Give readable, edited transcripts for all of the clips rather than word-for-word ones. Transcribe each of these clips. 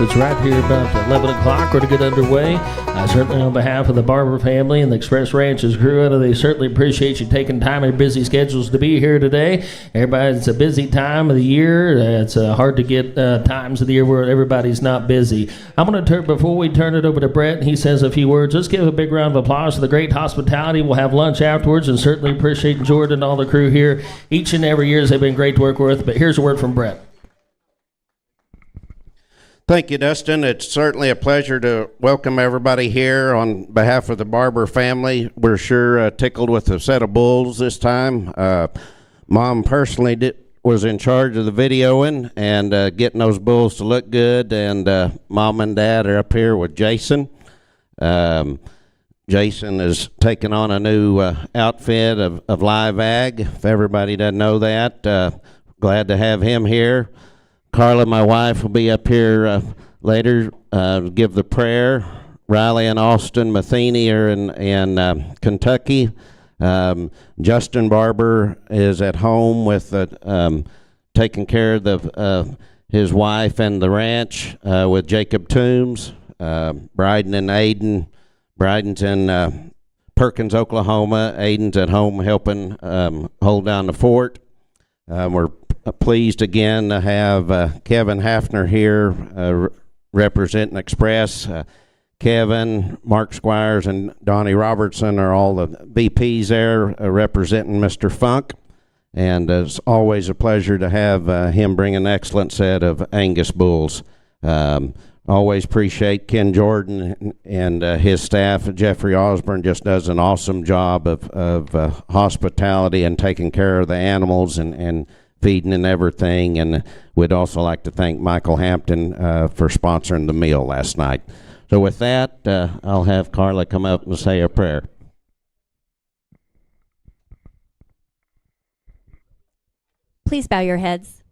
It's right here about 11 o'clock. We're to get underway. Certainly on behalf of the Barber family and the Express Ranches crew, I know they certainly appreciate you taking time in your busy schedules to be here today. It's a busy time of the year. It's hard to get times of the year where everybody's not busy. I'm going to before we turn it over to Brett and he says a few words, let's give a big round of applause for the great hospitality. We'll have lunch afterwards, and certainly appreciate Jordan and all the crew here. Each and every year they've been great to work with, but here's a word from Brett. Thank you, Dustin. It's certainly a pleasure to welcome everybody here on behalf of the Barber family. We're sure tickled with a set of bulls this time. Mom personally was in charge of the videoing and getting those bulls to look good, and Mom and Dad are up here with Jason. Jason is taking on a new outfit of live ag, if everybody doesn't know that. Glad to have him here. Carla, my wife, will be up here later, give the prayer. Riley and Austin Matheny are in Kentucky. Justin Barber is at home with taking care of his wife and the ranch with Jacob Toombs. Bryden and Aiden. Bryden's in Perkins, Oklahoma. Aiden's at home helping hold down the fort. We're pleased again to have Kevin Hafner here representing Express. Kevin, Mark Squires, and Donnie Robertson are all the VPs there representing Mr. Funk. And it's always a pleasure to have him bring an excellent set of Angus Bulls. Always appreciate Ken Jordan and his staff. Jeffrey Osborne just does an awesome job of hospitality and taking care of the animals and feeding and everything. And we'd also like to thank Michael Hampton for sponsoring the meal last night. So with that, I'll have Carla come up and say a prayer. Please bow your heads.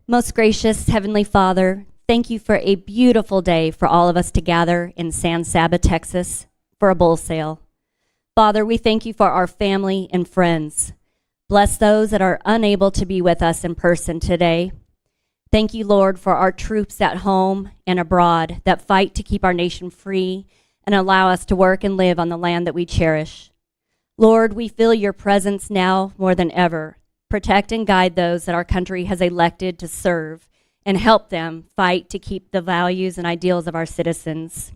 Most gracious Heavenly Father, thank you for a beautiful day for all of us to gather in San Saba, Texas for a bull sale. Father, we thank you for our family and friends. Bless those that are unable to be with us in person today. Thank you, Lord, for our troops at home and abroad that fight to keep our nation free and allow us to work and live on the land that we cherish. Lord, we feel your presence now more than ever. Protect and guide those that our country has elected to serve and help them fight to keep the values and ideals of our citizens.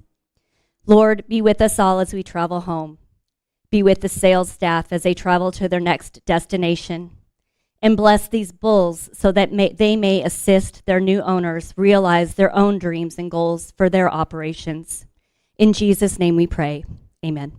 Lord, be with us all as we travel home. Be with the sales staff as they travel to their next destination. And bless these bulls so that they may assist their new owners realize their own dreams and goals for their operations. In Jesus' name we pray. Amen.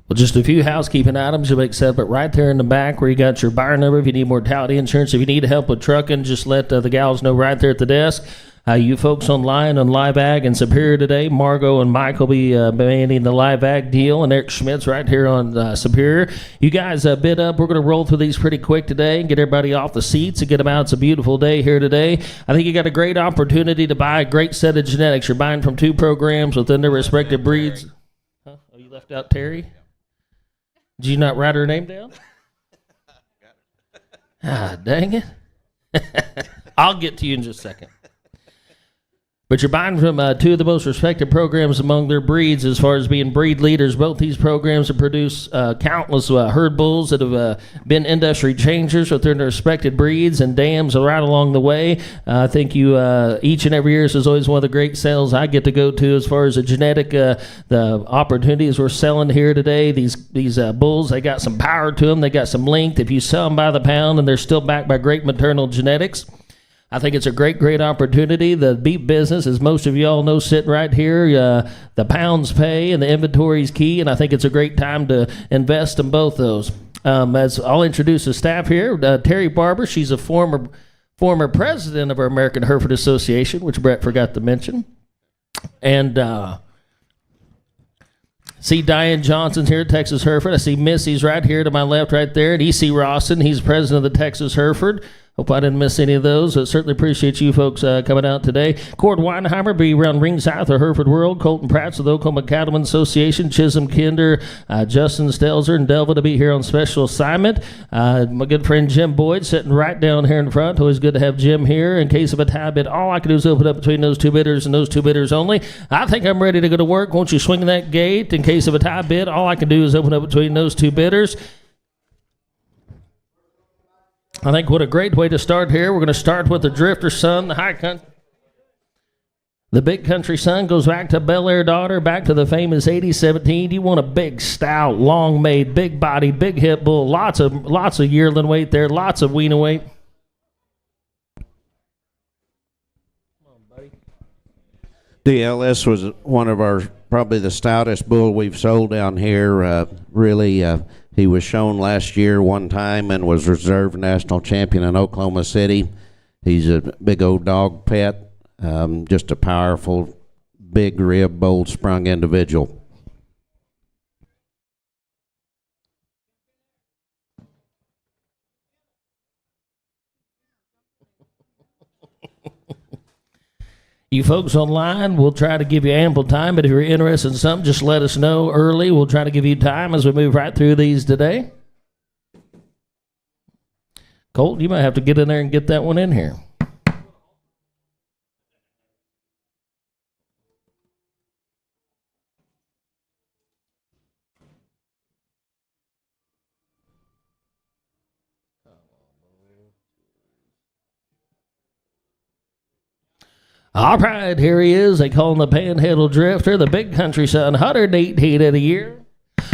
Well, just a few housekeeping items you'll accept, but right there in the back where you got your buyer number, if you need mortality insurance, if you need help with trucking, just let the gals know right there at the desk. You folks online on Live Ag and Superior today, Margot and Mike will be manning the Live Ag deal, and Eric Schmidt's right here on Superior. You guys bid up. We're going to roll through these pretty quick today and get everybody off the seats and get them out. It's a beautiful day here today. I think you got a great opportunity to buy a great set of genetics. You're buying from two programs within their respective breeds. Huh? Oh, you left out Terry? Did you not write her name down? Dang it. I'll get to you in just a second. But you're buying from two of the most respected programs among their breeds as far as being breed leaders. Both these programs have produced countless herd bulls that have been industry changers with their respected breeds and dams right along the way. I think you each and every year, this is always one of the great sales I get to go to as far as the genetic the opportunities we're selling here today. These bulls, they got some power to them. They got some length. If you sell them by the pound and they're still backed by great maternal genetics, I think it's a great opportunity. The beef business, as most of you all know, sitting right here, the pounds pay and the inventory is key, and I think it's a great time to invest in both those. As I'll introduce the staff here, Terry Barber, she's a former president of our American Hereford Association, which Brett forgot to mention. And see Diane Johnson's here at Texas Hereford. I see Missy's right here to my left right there. And E.C. Rawson, he's president of the Texas Hereford. Hope I didn't miss any of those. Certainly appreciate you folks coming out today. Cord Weinheimer be around ringside for Hereford World. Colton Pratts of the Oklahoma Cattlemen's Association. Chisholm Kinder, Justin Stelzer, and Delva to be here on special assignment. My good friend Jim Boyd sitting right down here in front. Always good to have Jim here. In case of a tie bid, all I can do is open up between those two bidders and those two bidders only. I think I'm ready to go to work. Won't you swing that gate? In case of a tie bid, all I can do is open up between those two bidders. I think what a great way to start here. We're going to start with the Drifter Son, the high country. The big country son goes back to Bel Air Daughter, back to the famous 80-17. You want a big, stout, long-made, big-bodied, big hip bull. Lots of yearling weight there, lots of weaning weight. DLS was one of our, probably the stoutest bull we've sold down here. He was shown last year one time and was reserve national champion in Oklahoma City. He's a big old dog pet, just a powerful, big rib, bold sprung individual. You folks online, we'll try to give you ample time, but if you're interested in something, just let us know early. We'll try to give you time as we move right through these today. Colt, you might have to get in there and get that one in here. All right, here he is. They call him the Panhandle Drifter, the big country son, 118 of the year.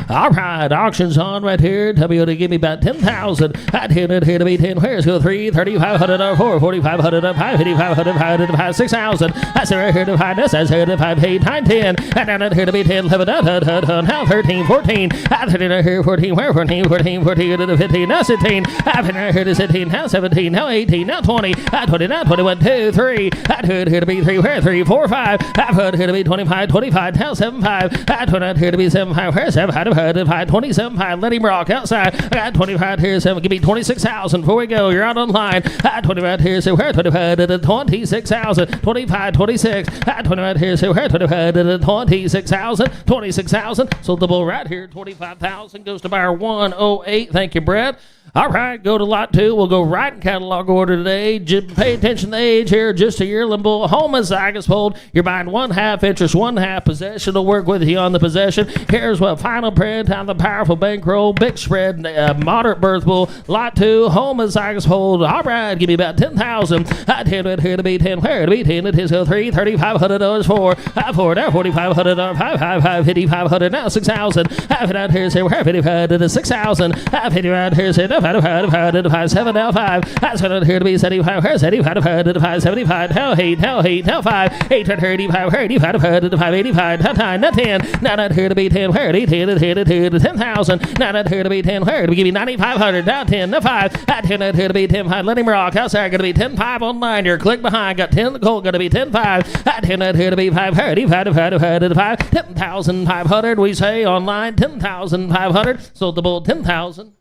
All right, auction's on right here. Tell me to give me about 10,000. I'd hit it here to be 10. Where's go 3, 3,500 up 4, 4,500 up 5, 5,500 500 5, 6,000. That's right here to 5. That's here to 5, 8, 9, 10. And down at here to be 10, 11, now 13, 14. I'd hit it here 14. Where 14, 14, 14 to 15. Now 16. I've been here to 17. Now 17. Now 18. Now 20. I'd 20. Now 21, 2, 3. I'd hit here to be 3. Where 3, 4, 5. I've put here to be 25, 25. Now 7, 5. I'd put out here to be 7, 5. Where 7, 5. 27, 5, let him rock outside. I got 25 here, 7, give me 26,000 before we go. You're out online. I 25 here, so where 25 to 26,000, 25, 26. I 25 here, so where 25 to 26,000, 26,000. Sold the bull right here, 25,000 goes to buyer 108. Thank you, Brett. All right, go to lot 2. We'll go right in catalog order today. Pay attention to the age here. Just a yearling bull. Homozygous foaled. You're buying 1/2 interest, 1/2 possession. Will work with you on the possession. Here's what final print on the powerful bankroll. Big spread, moderate birth bull. Lot 2, homozygous foaled. All right, give me about 10,000. I'd hit it here to be 10. Where to be 10? It is 3, $3,500 for. I 4, now $4,500. 5, 5,500. Now 6,000. I've hit out here, say, where 55 to 6,000. I've hit out here, say, 7 now 5. That's going to here to be 75. Where's 75 to 5, 75. Now 8, now 5. 8 to 35, 85 to 5, 85. Now 9, now 10. Now not here to be 10. Where 10 to 10,000. Now not here to be 10. Where to give me 9,500. Now 10, now 5. At 10 not here to be 10, 5. Let him rock. Outside going to be 10, 5 online. Your click behind. Got 10. The Colt going to be 10, 5. At 10 not here to be 5. 35 to 5. 10,500. We say online 10,500. Sold the bull 10,000.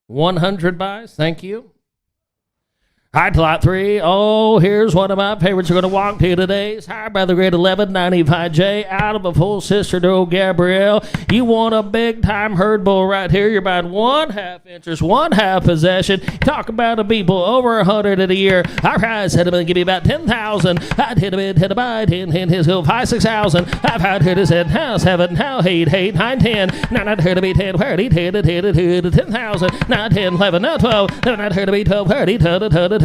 100 buys. Thank you. All right, lot 3. Oh, here's one of my favorites we're going to walk to today. It's hired by the grade 1195J out of a full sister to old Gabrielle. You want a big-time herd bull right here. You're buying 1/2 interest, 1/2 possession. Talk about a people over 100 in a year. All right, said him and give me about 10,000. I'd hit a bid, hit a buy, 10, his go 5, 6,000. I've had hit his head, now 7, now 8, 9, 10. Now not here to be 10, where 10,000. Now 10, 11, now 12. Now not here to be 12, 12,000.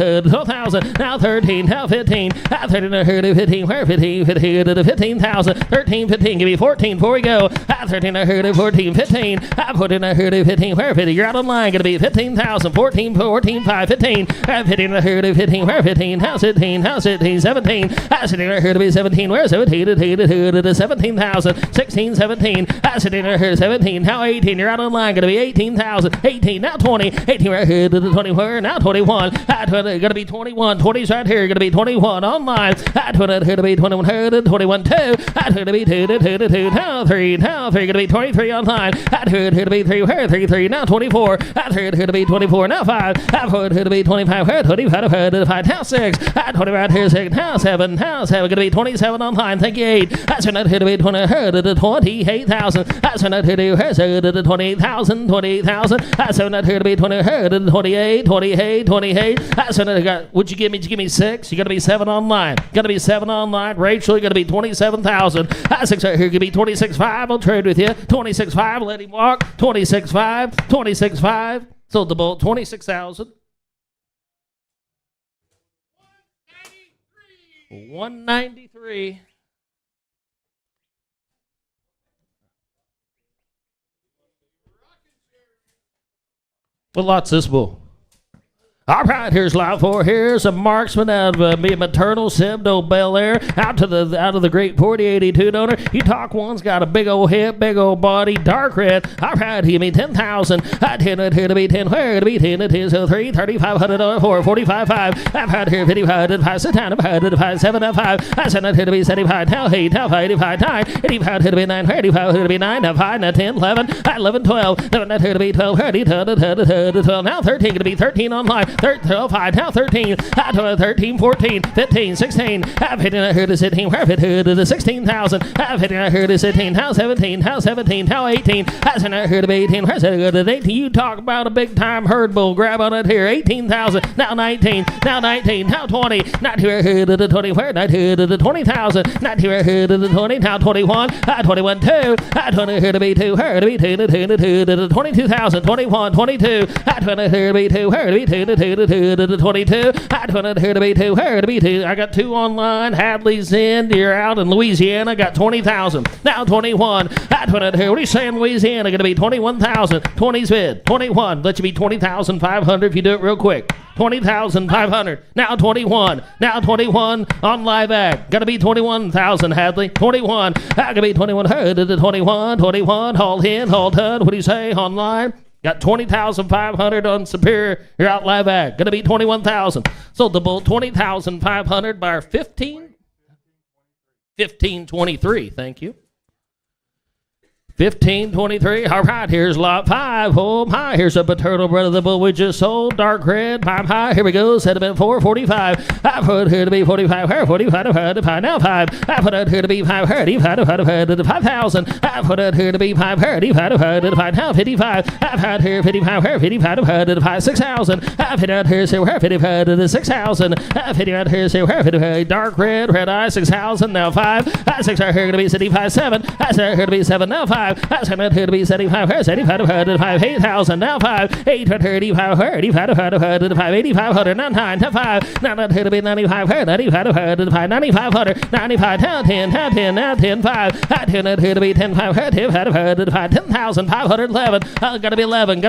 Now 13, now 15. Now 13, now 15. Where 15 to 15,000. 13, 15. Give me 14 before we go. Now 13, now 14, 15. I put in now 15. Where 50? You're out of line. Going to be 15,000. 14, 5, 15. Now 15, now 15. Where 15? Now 16, now 17. I sitting right here to be 17. Where 17 to 17,000. 16, 17. I sitting right here to 17. Now 18. You're out of line. Going to be 18,000. 18, now 20. 18 right here to the 20. Where now 21. I 20. Going to be 21. 20's right here. Going to be 21 online. At 20 here to be 2100. 21 2. At here to be 2 2 2 2 2. Now 3. Now 3. Going to be 23 online. At here to be 3. 3 3. Now 24. At here to be 24. Now 5. At here to be 25. 25 to 5. Now 6. At 20 right here 6. Now 7. Now 7. Going to be 27 online. Thank you 8. That's not here to be 20. To 28,000. That's not here to be 28,000. 28,000. That's not here to be 20. To 28. 28. 28. That's not. Would you give me? Did you give me 6? You got to be 7 online. Got to be 7 online. Rachel, you got to be 27,000. That's 6 right here. Could be 26.5. I'll trade with you. 26.5. Let him walk. 26.5. 26.5. Sold the bull. 26,000. 193. What lot's this bull? All right, here's lot 4. Here's a marksman out of maternal Sebdo Bel Air out of the great 4082 donor. You talk one's got a big old head, big old body, dark red. All right, he me 10,000. I 10 here to be 10. Where to be 10? It is 3 $3,500 4 45.5. I've had here 55 5 sit down. I've had 5 7 5. I sent it here to be 75. Now 8 now 85 9. 85 here to be 9. 85 here to be 9. Now 5 now 10 11 11 12. 11 here to be 12. 12 now 13 to be 13 online. 12, 5, now 13, 13, 14, 15, 16, I've hit here to 16, where hit here to 16,000, I've hit here to 16, now 17, now 17, now 18, I've hit here to 18, where's it to 18, you talk about a big time herd bull, grab on it here, 18,000, now 19, now 19, now 20, not here to the 20, where not here to the 20,000, not here to the 20, now 21, 21, 2, 20 here to be 2, here to be 2, to the 22,000, 21, 22, 20 here to be 2, here to be 2, to the 22. I 20 here to be 2. Here to be 2. I got 2 online. Hadley's in. You're out in Louisiana. Got 20,000. Now 21. I 20 here. What are you saying, Louisiana? Going to be 21,000. 20's bid. 21. Let you be 20,500 if you do it real quick. 20,500. Now 21. Now 21 on live ag. Got to be 21,000, Hadley. 21. I got to be 21. Here to the 21. 21. Haul in. Haul done. What do you say online? Got 20,500 on Superior. You're out live ag. Gonna be 21,000. Sold the bull 20,500 by 1523. Thank you. 1523. All right, here's lot 5. Home high. Here's a paternal bred of the bull we just sold. Dark red. Pipe high. Here we go. Sediment 445. I put here to be 45. Here 45 to 5. Now 5. I put it here to be 5. Here 5 to 5,000. I put it here to be 5. Here 5 to 5. Now 55. I've had here 55. Here 55 to 5. 6,000. I've hit out here. Say where 55 to 6,000. I've hit out here. Say where 55. Dark red eye 6,000. Now 5. 6 right here going to be 75 7. I said here to be 7. Now 5. That's going to be 75, 75, 5, 8,000, now 5, 835, 8,500, now 9, now 5, now not here to be 95, 95, 9,500, 95, now 10, now 10, now 10, 5, now 10, here to be 10, 5, 10,511, got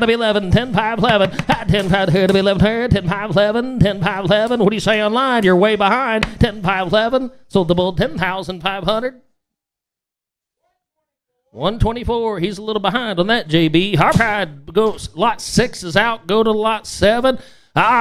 to be 11, 10, 5, 11, 10, 5, here to be 11, 10, 5, 11, 10, 5, 11, what do you say online? You're way behind, 10, 5, 11, sold the bull 10,500. 124. He's a little behind on that, JB. All right, go. Lot 6 is out. Go to lot 7.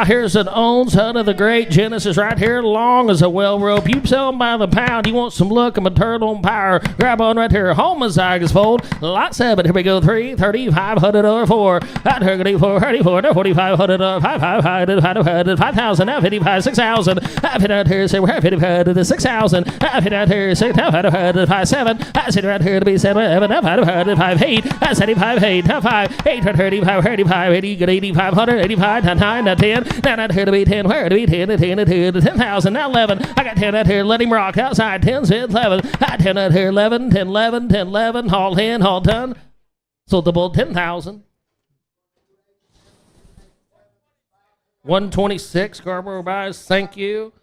Here's an own son of the great Genesis right here, long as a well rope. You sell them by the pound. You want some look and maternal power. Grab on right here. Homozygous fold. Lot 7. Here we go. 3, 3,500 4. Out here, 4, 34, 4,500 5,000. Now 55, 6,000. I've hit out here. Say we're 55 to 6,000. I've hit out here. 6,500 5, 7. I sit right here to be 7. Now 5, 8. I said 5, 8. Now 5, 8, 35, 35, 80, 8,500, 85, 9, 10. Now not here to be 10. Where to be 10? 10 to 10,000. Now 11. I got 10 out here. Let him rock outside. 10, 11. I 10 out here. 11, 10, 11, 10, 11. Haul in, haul done. Sold the bull 10,000. 126. Scarborough buys. Thank you.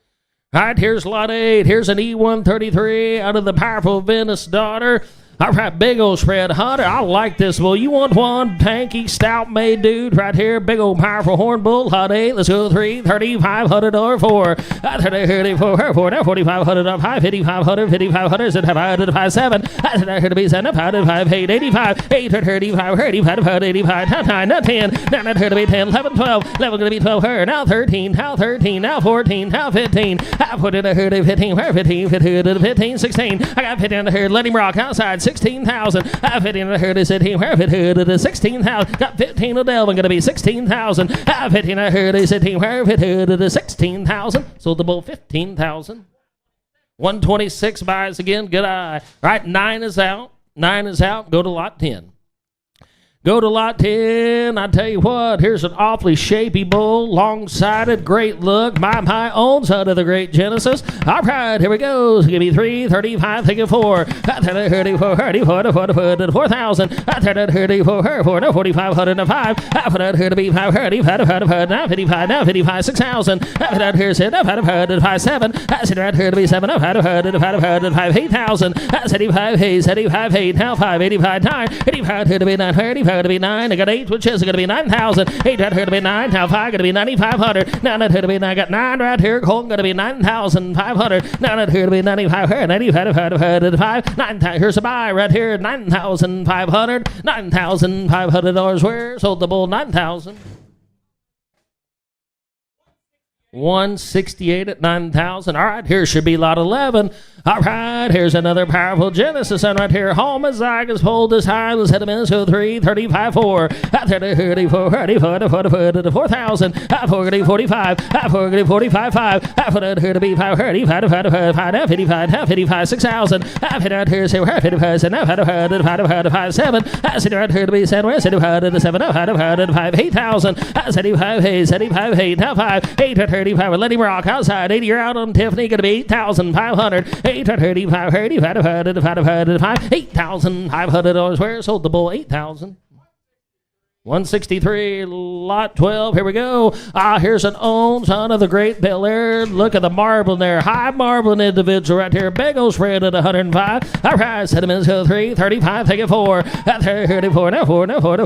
All right, here's lot 8. Here's an E133 out of the powerful Venice daughter. All right, big old spread, Hunter. I like this bull. You want one tanky, stout-made dude right here. Big old powerful horn bull. Hot 8. Let's go 3, 3,500 or 4. 34, 4. Now 4,500 up high. 5,500, 5,500. 5, 7. I said I heard to be 7. 5, 8, 85. 8, 35, 85, 85. 9, 10. Now I heard to be 10, 11, 12. 11 going to be 12. Her. Now 13. Now 13. Now 14. Now 15. I put in a herd of 15. Where 15? 15, 16. I got 15 in the herd. Let him rock outside. 16,000. I fit in the herd is 15. Where fit herd is 16,000. Got 15 of Delvin. Gonna be 16,000. I fit in the herd is 15. Where fit herd is 16,000. Sold the bull 15,000. 126 buys again. Good eye. All right, 9 is out. 9 is out. Go to lot 10. Go to lot 10. I tell you what, here's an awfully shapy bull, long-sided, great look. My own son of the great Genesis. All right, here we go. Give me 3, 35, take it 4. 34, 4,000. 34, 4, no, 4,500, no, 5. I put out here to be 5, 35, now 55, now 55, 6,000. I put out here, said, no, 5, 7. I said, right here to be 7, no, 5, 8,000. I said, 85, 8, now 5, 85, 9. 85 here to be 9, 35. To be 9, I got 8, which is going to be 9,000. 8 right here to be 9, now 5 going to be 9,500. Now not here to be 9, I got 9 right here. Colton going to be 9,500. Now not here to be 95, 95, 9. Here's a buy right here, 9,500. $9,500 where? Sold the bull 9,000. 168 at 9,000. All right, here should be lot 11. All right, here's another powerful Genesis son right here. Homozygous pulled this high. Let's hit him in. So 3, 35, 4. 34, 4,000. 45. 45, 5. I put it here to be 5, 55, 55, 6,000. I put it here, say, 55, 7. I said right here to be 7, 7, 8,000. I said 75, 8, now 5, 8, 35. Let him rock outside. 80, you're out on Tiffany. Going to be 8,500. 835, 8,500 where? Sold the bull 8,000. 163, lot 12. Here we go. Here's an own son of the great Bel Air. Look at the marble there. High marbling individual right here. Big old spread at 105. All right, sediments go 3, 35, take it 4. 34, now 4, now 4,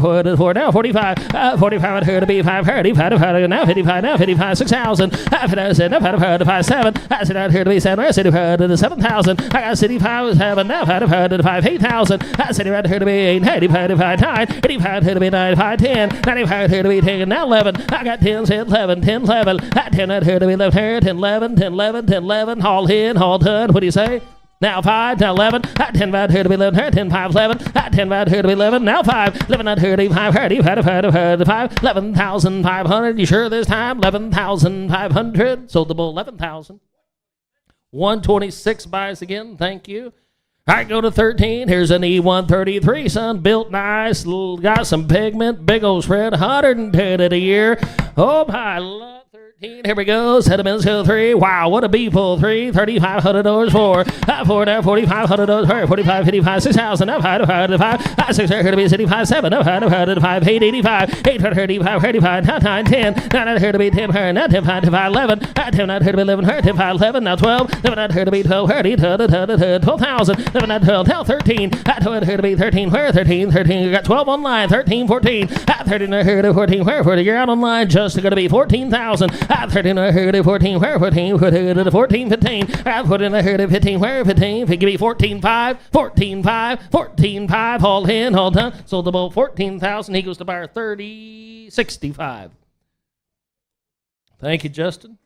now 45. 45 here to be 5, 35, now 55, now 55, 6,000. I said, now 55, 7. I said, out here to be 7, I said, 7,000. I got 55, 7, now 55, 8,000. I said, right here to be 8, 85, 9, 85 here to be 9, 5, 10, 95 here to be 10, now 11. I got 10, said 11, 10, 11. 10 out here to be left here, 10, 11, 10, 11, 10, 11. Haul in, haul done. What do you say? Now 5, now 11. 10 out here to be 11 here, 10, 5, 11. 10 out here to be 11, now 5. 11 out here to be 5, 5, 11,500. You sure this time? 11,500. Sold the bull 11,000. 126 buys again. Thank you. All right, go to 13. Here's an E133, son. Built nice. Got some pigment. Big old spread. 110 at a year. Oh, my love. 13. Here we go. Sediments go 3. Wow, what a B-pull. 3, $3,500 for. 4 now, $4,500 for. 45, 55, 6,000. Now 5, 6 here to be 65, 7. Now 5, 8, 85. 8, 35, 35. Now 9, 10. Now not here to be 10. Now 10, 5, 11. 10 not here to be 11. 10, 5, 11. Now 12. 11 not here to be 12. 12,000. 11 not 12. Now 13. 12 here to be 13. Where? 13. You got 12 online. 13, 14. 13 here to 14. Where? 14. You're out online. Just going to be 14,000. 13 here to 14. Where? 14. 14, 15. 14 here to 15. Where? 15. Give me 14,5. 14,5. 14,5. Haul in, haul done. Sold the bull 14,000. He goes to buyer 30.65. Thank you, Justin.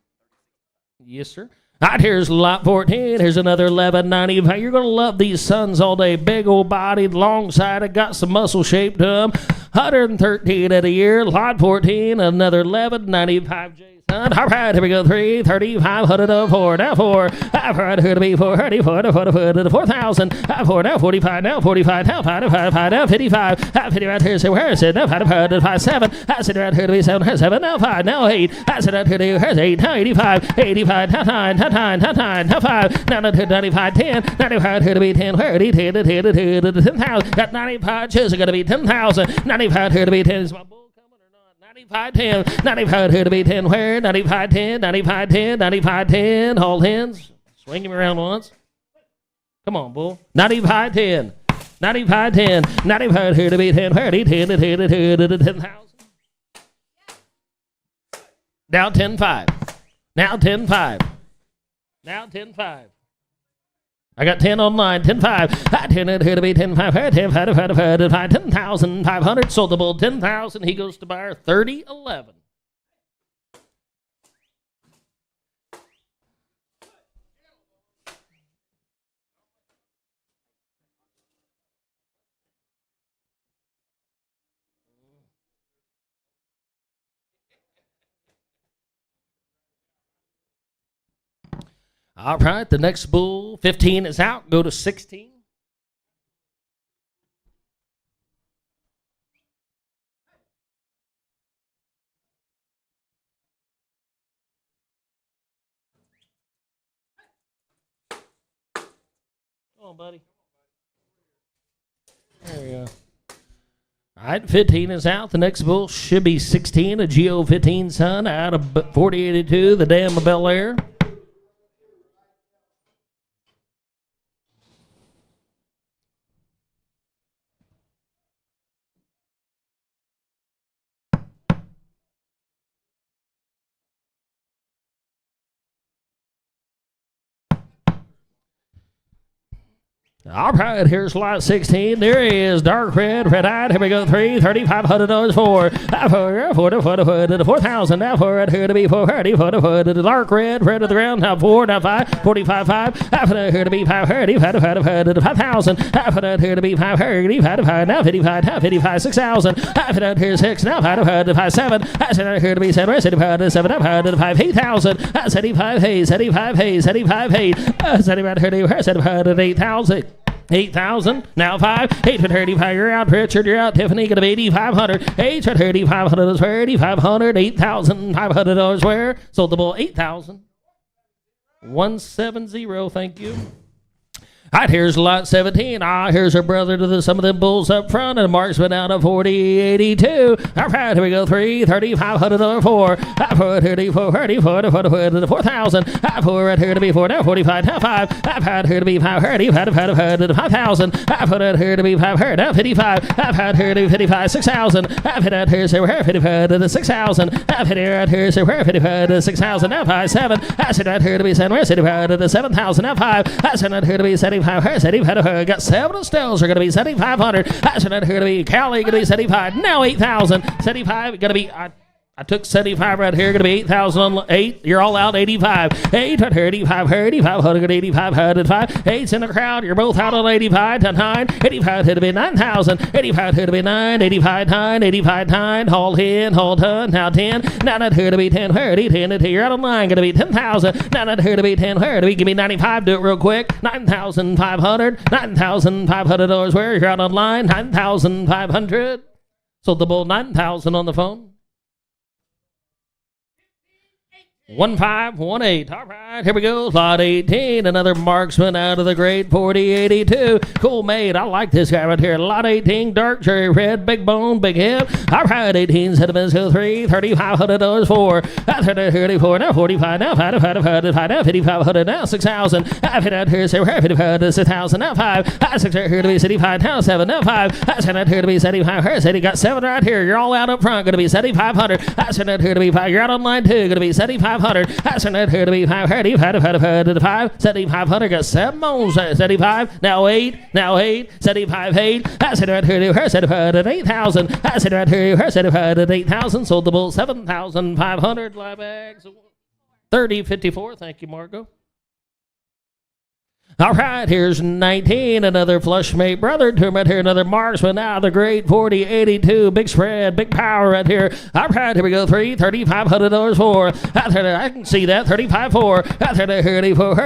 Yes, sir. All right, here's lot 14. Here's another 11.95. You're going to love these sons all day. Big old bodied, long-sided, got some muscle shape to them. 113 at a year. Lot 14, another 11.95. Jason. All right, here we go. 3, 3,500 of 4. Now 4. 5 here to be 4. 4,000. 4 now 45. Now 45. Now 5. Now 55. 50 right here. So where is it? Now 5, 7. I said right here to be 7. 7 now 5. Now 8. I said right here to be 8. Now 85. 85. Now 9. Now 5. Now 95. 10. 95 here to be 10. Where? 10,000. Got 95. Choosing going to be 10,000. 95 here to be 10. Is my bull coming or not? 95, 10. 95 here to be 10. Where? 95, 10. 95, 10. 95, 10. Haul hands. Swing him around once. Come on, bull. 95, 10. 95, 10. 95 here to be 10. 30, 10 to 10 to 10 to 10,000. Now 10, 5. Now 10, 5. Now 10, 5. I got 10 online. 10, 5. 10 here to be 10, 5. 10, 5, 5, 5, 5, 10,500. Sold the bull 10,000. He goes to buyer 30, 11. All right, the next bull, 15 is out. Go to 16. Come on, buddy. There we go. All right, 15 is out. The next bull should be 16, a GO15 son out of 4082, the Dam of Bel Air. All right, here's lot 16. There he is, dark red, red-eyed. Here we go, $3,500 for 4,000. Now for it, here to be 430, the dark red, red to the ground. Now 4, now 5, 45, 5. After that, here to be 530, 5,000. After that, here to be 530, 5, now 55, now 55, 6,000. After that, here's 6, now 5, 7. After that, here to be 7, 75, 7, now 5, 8,000. 75, 8, 75, 8, 75, 8. 75, 8,000. 8,000, now 5, 835, you're out, Richard, you're out, Tiffany, gonna be 8,500, 8,500 is where, 8,500, $8,500 where, sold the bull, 8,000, 170, thank you. All right, here's lot 17. Here's her brother to some of them bulls up front, and marksman out of 4082. All right, here we go. $3,500 for 4,000. For it here to be 4, now 45, now 5. I've had here to be 530, 5,000. I've put it here to be 500, now 55. I've had here to be 55, 6,000. I've had here to where 55 to 6,000. I've had here to where 55 to 6,000. Now 5, 7. I said that here to be 7, where 75 to 7,000. Now 5. I said that here to be 75. Got 7 Estelles are going to be 7,500. I said that here to be Cali, going to be 75. Now 8,000. 75 going to be. I took 75 right here, going to be 8,000 on 8. You're all out 85. 885, 8,500, 8,505. 8's in the crowd. You're both out on 85 to 9. 85 here to be 9,000. 85 here to be 9. 85, 9. 85, 9. Hold in, hold on. Now 10. Now not here to be 10. Where 10 to you're out on line. Going to be 10,000. Now not here to be 10. Where to be? Give me 95. Do it real quick. 9,500. $9,500 where you're out on line. 9,500. Sold the bull 9,000 on the phone. 1518. All right, here we go. Lot 18. Another marksman out of the grade 4082. Cool made. I like this guy right here. Lot 18. Dark cherry red. Big bone. Big hip. All right, 18. Sediments Hill 3. $3,500 for 34. Now 45. Now 5. Now 5,500. Now 6,000. After that, here's 55 to 6,000. Now 5. 6 right here to be 75. Now 7. Now 5. I said that here to be 75. Here's 80. Got 7 right here. You're all out up front. Going to be 7,500. I said that here to be 5. You're out on line 2. Going to be 7,500. I said that here to be 530, 7,500, got 7 more, 75, now 8, 75, 8. I said right here to her, 75 at 8,000. I said right here to her, 75 at 8,000, sold the bull 7,500, live bags, 3054, thank you, Margot. All right, here's 19, another flush mate brother to him right here, another marksman now, the great 4082, big spread, big power right here. All right, here we go, $3,500 for, I can see that, 35 for, 34,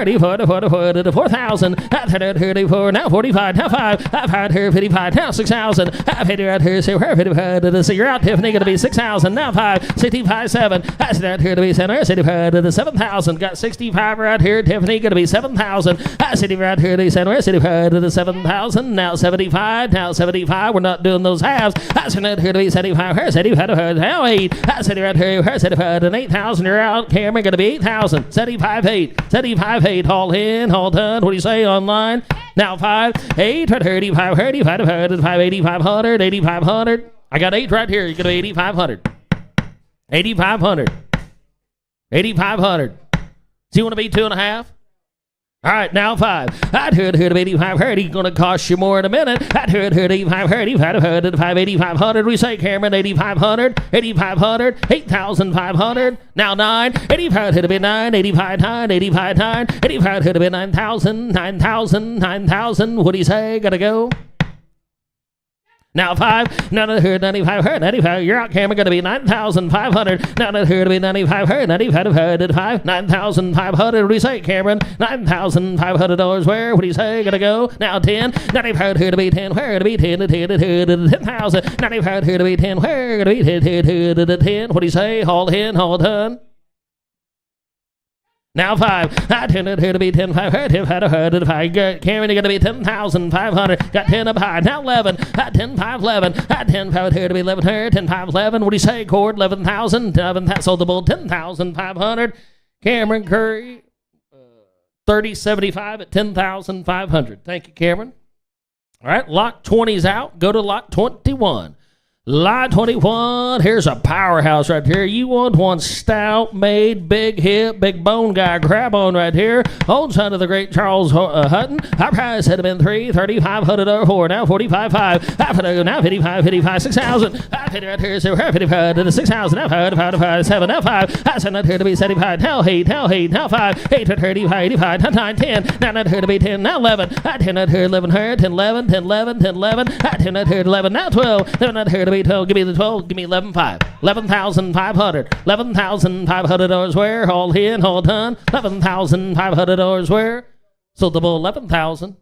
4,000, 34, now 45, now 5, I've had here 55, now 6,000, I've had right here, so where 55, so you're out, Tiffany, going to be 6,000, now 5, 65, 7, I said out here to be 7, 65 to 7,000, got 65 right here, Tiffany, going to be 7,000, city right here, they said, we're city right to the 7,000, now 75, now 75, we're not doing those halves. I said, right here to be 75, her city right here, now 8, I said, right here, her city right to 8,000, you're out, Cameron, gonna be 8,000, 75, 8, 75, 8, haul in, haul done, what do you say online? Now 5, 8, 35, 35, 35, 8,500, 8,500, I got 8 right here, you're gonna be 8,500, 8,500, 8,500, so you wanna be 2.5? All right, now 5. I'd heard 85 herd. He's going to cost you more in a minute. I'd heard 85 herd. 8,500. We say, Cameron, 8,500, 8,500, 8,500. Now 9. 85 heard to be 9. 85 9. 85 9. 85 heard to be 9,000. 9,000. 9,000. What do you say? Gotta go. Now 5, none of her 95 her 95. You're out, Cameron. Gonna be 9,500. None of her to be 95 her 95 her 5 9,500. What do you say, Cameron? $9,500. Where? What do you say? Gonna go now 10. 95 her to be 10. Where to be 10 to 10 to 10 to 10,000. 95 her to be 10. Where gonna be 10 to 10? What do you say? Haul in, haul done. Now 5. I tend to be 10, 5, 10, 5, 5. Cameron, you're going to be 10,500. Got 10 up high. Now 11. I 10, 5, 11. I 10, 5, here to be 11, 10, 5, 11. What do you say, Cord? 11,000. 11,000. Sold the bull. 10,500. Cameron Curry, 3075 at 10,500. Thank you, Cameron. All right, lot 20's out. Go to lot 21. Lot 21, here's a powerhouse right here. You want one stout, made, big hip, big bone guy. Grab on right here. Old son of the great Charles Hutton. Our price had been 3,500 4. Now 45.5. Now 55, 55, 6,000. I 50 right here. So 55 to the 6,000. Now 5, 7. Now 5. I said not here to be 75. Now 8. Now 8. Now 5. 8 to 35, 85. Now 9, 10. Now not here to be 10. Now 11. I 10 not here 11 here. 10, 11, 10, 11, 10, 11. I 10 not here 11. Now 12. Now not here to be 12. Give me the 12. Give me 11,500. 11,500. $11,500 where? All in, all done. $11,500 where? So the bull 11,000.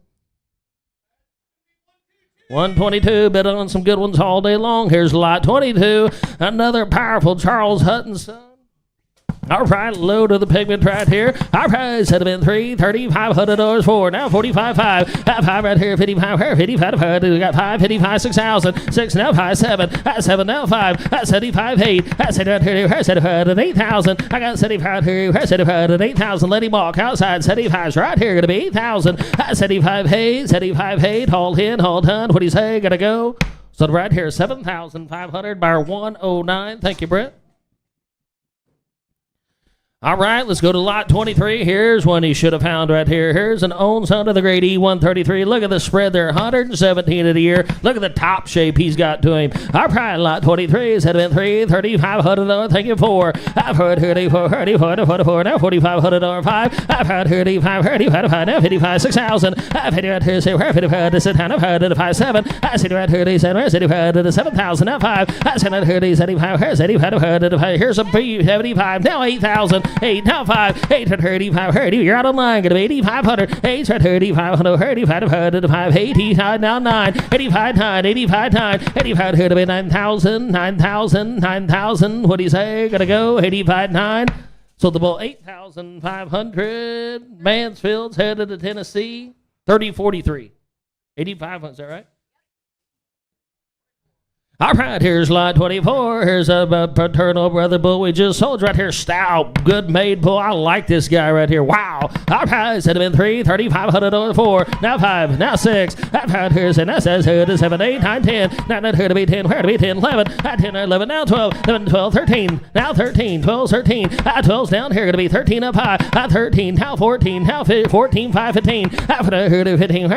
122. Bid on some good ones all day long. Here's lot 22. Another powerful Charles Hutton son. All right, low to the pigment right here. Our price had been $3,500 for. Now 45.5. 5 right here. 55 here. 55. We got 5. 55. 6,000. 6 now 5. 7. 7 now 5. 75. 8. I said right here. 75 and 8,000. I got 75 here. 75 and 8,000. Let him walk outside. 75's right here. Gonna be 8,000. 75. 8. 75. 8. Haul in. Haul done. What do you say? Gotta go. So right here. 7,500 by 109. Thank you, Brett. All right, let's go to lot 23. Here's one he should have found right here. Here's an own son of the great E133. Look at the spread there, 117 of the year. Look at the top shape he's got to him. Our price, lot 23, has been $3,500. Thank you for. I've heard 34, 44, now $4,500. 5. I've heard 35, 35, now 55, 6,000. I've hit right here, say, where 55 to sit down. I've heard 5, 7. I see right here, they said, where's 75 to 7,000. Now 5. I said right here, they said 75, here's 75, here's a B75, now 8,000. 8 now 5. 8 to 35. 30. You're out of line. Gonna be 8,500. 8 to 3,500. 35. 85 now 9. 85 9. 85 9. 85 here to be 9,000. 9,000. 9,000. What do you say? Gotta go. 85 9. So the bull 8,500. Mansfield's headed to Tennessee. 30-43. 8,500. Is that right? All right, here's lot 24. Here's a paternal brother bull we just sold right here. Stout, good made bull. I like this guy right here. Wow. All right, said have been $3,500 for. Now 5, now 6. I've had here, and that says here to 7, 8, 9, 10. Now not here to be 10. Where to be 10? 11. 10, 11. Now 12. 11, 12, 13. Now 13. 12, 13. 12's down here. Going to be 13 up high. 13. Now 14. Now 14. 5, 15. I've heard of 15.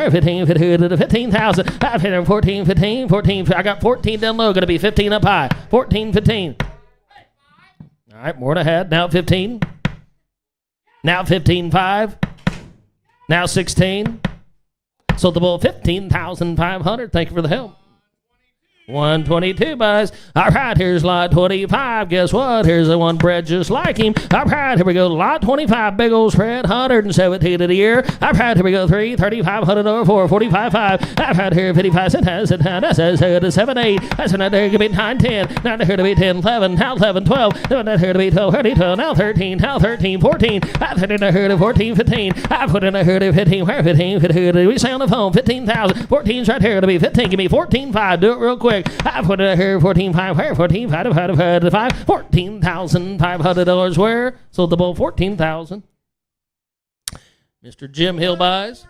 15. 15,000. I've heard 14. 15. 14. I got 14 down low. Going to be 15 up high. 14, 15. All right, more to head. Now 15. Now 15, 5. Now 16. So the bull 15,500. Thank you for the help. 122 buys. All right, here's lot 25. Guess what? Here's the one bred just like him. All right, here we go. Lot 25, big old spread, 117 of the year. All right, here we go. 3, 3,500 over 4, 45, 5. All right, here 55 cents. That says here to 7, 8. That's not here to be 9, 10. Now here to be 10, 11. Now 11, 12. Now here to be 12, 30, 12. Now 13. Now 13, 14. I put in a here to 14, 15. I put in a here to 15. Where 15? We say on the phone 15,000. 14's right here to be 15. Give me 14.5. Do it real quick. I put it here 14.5. Where 14.5 to 5. $14,500 where? Sold the bull 14,000. Mr. Jim Hill buys.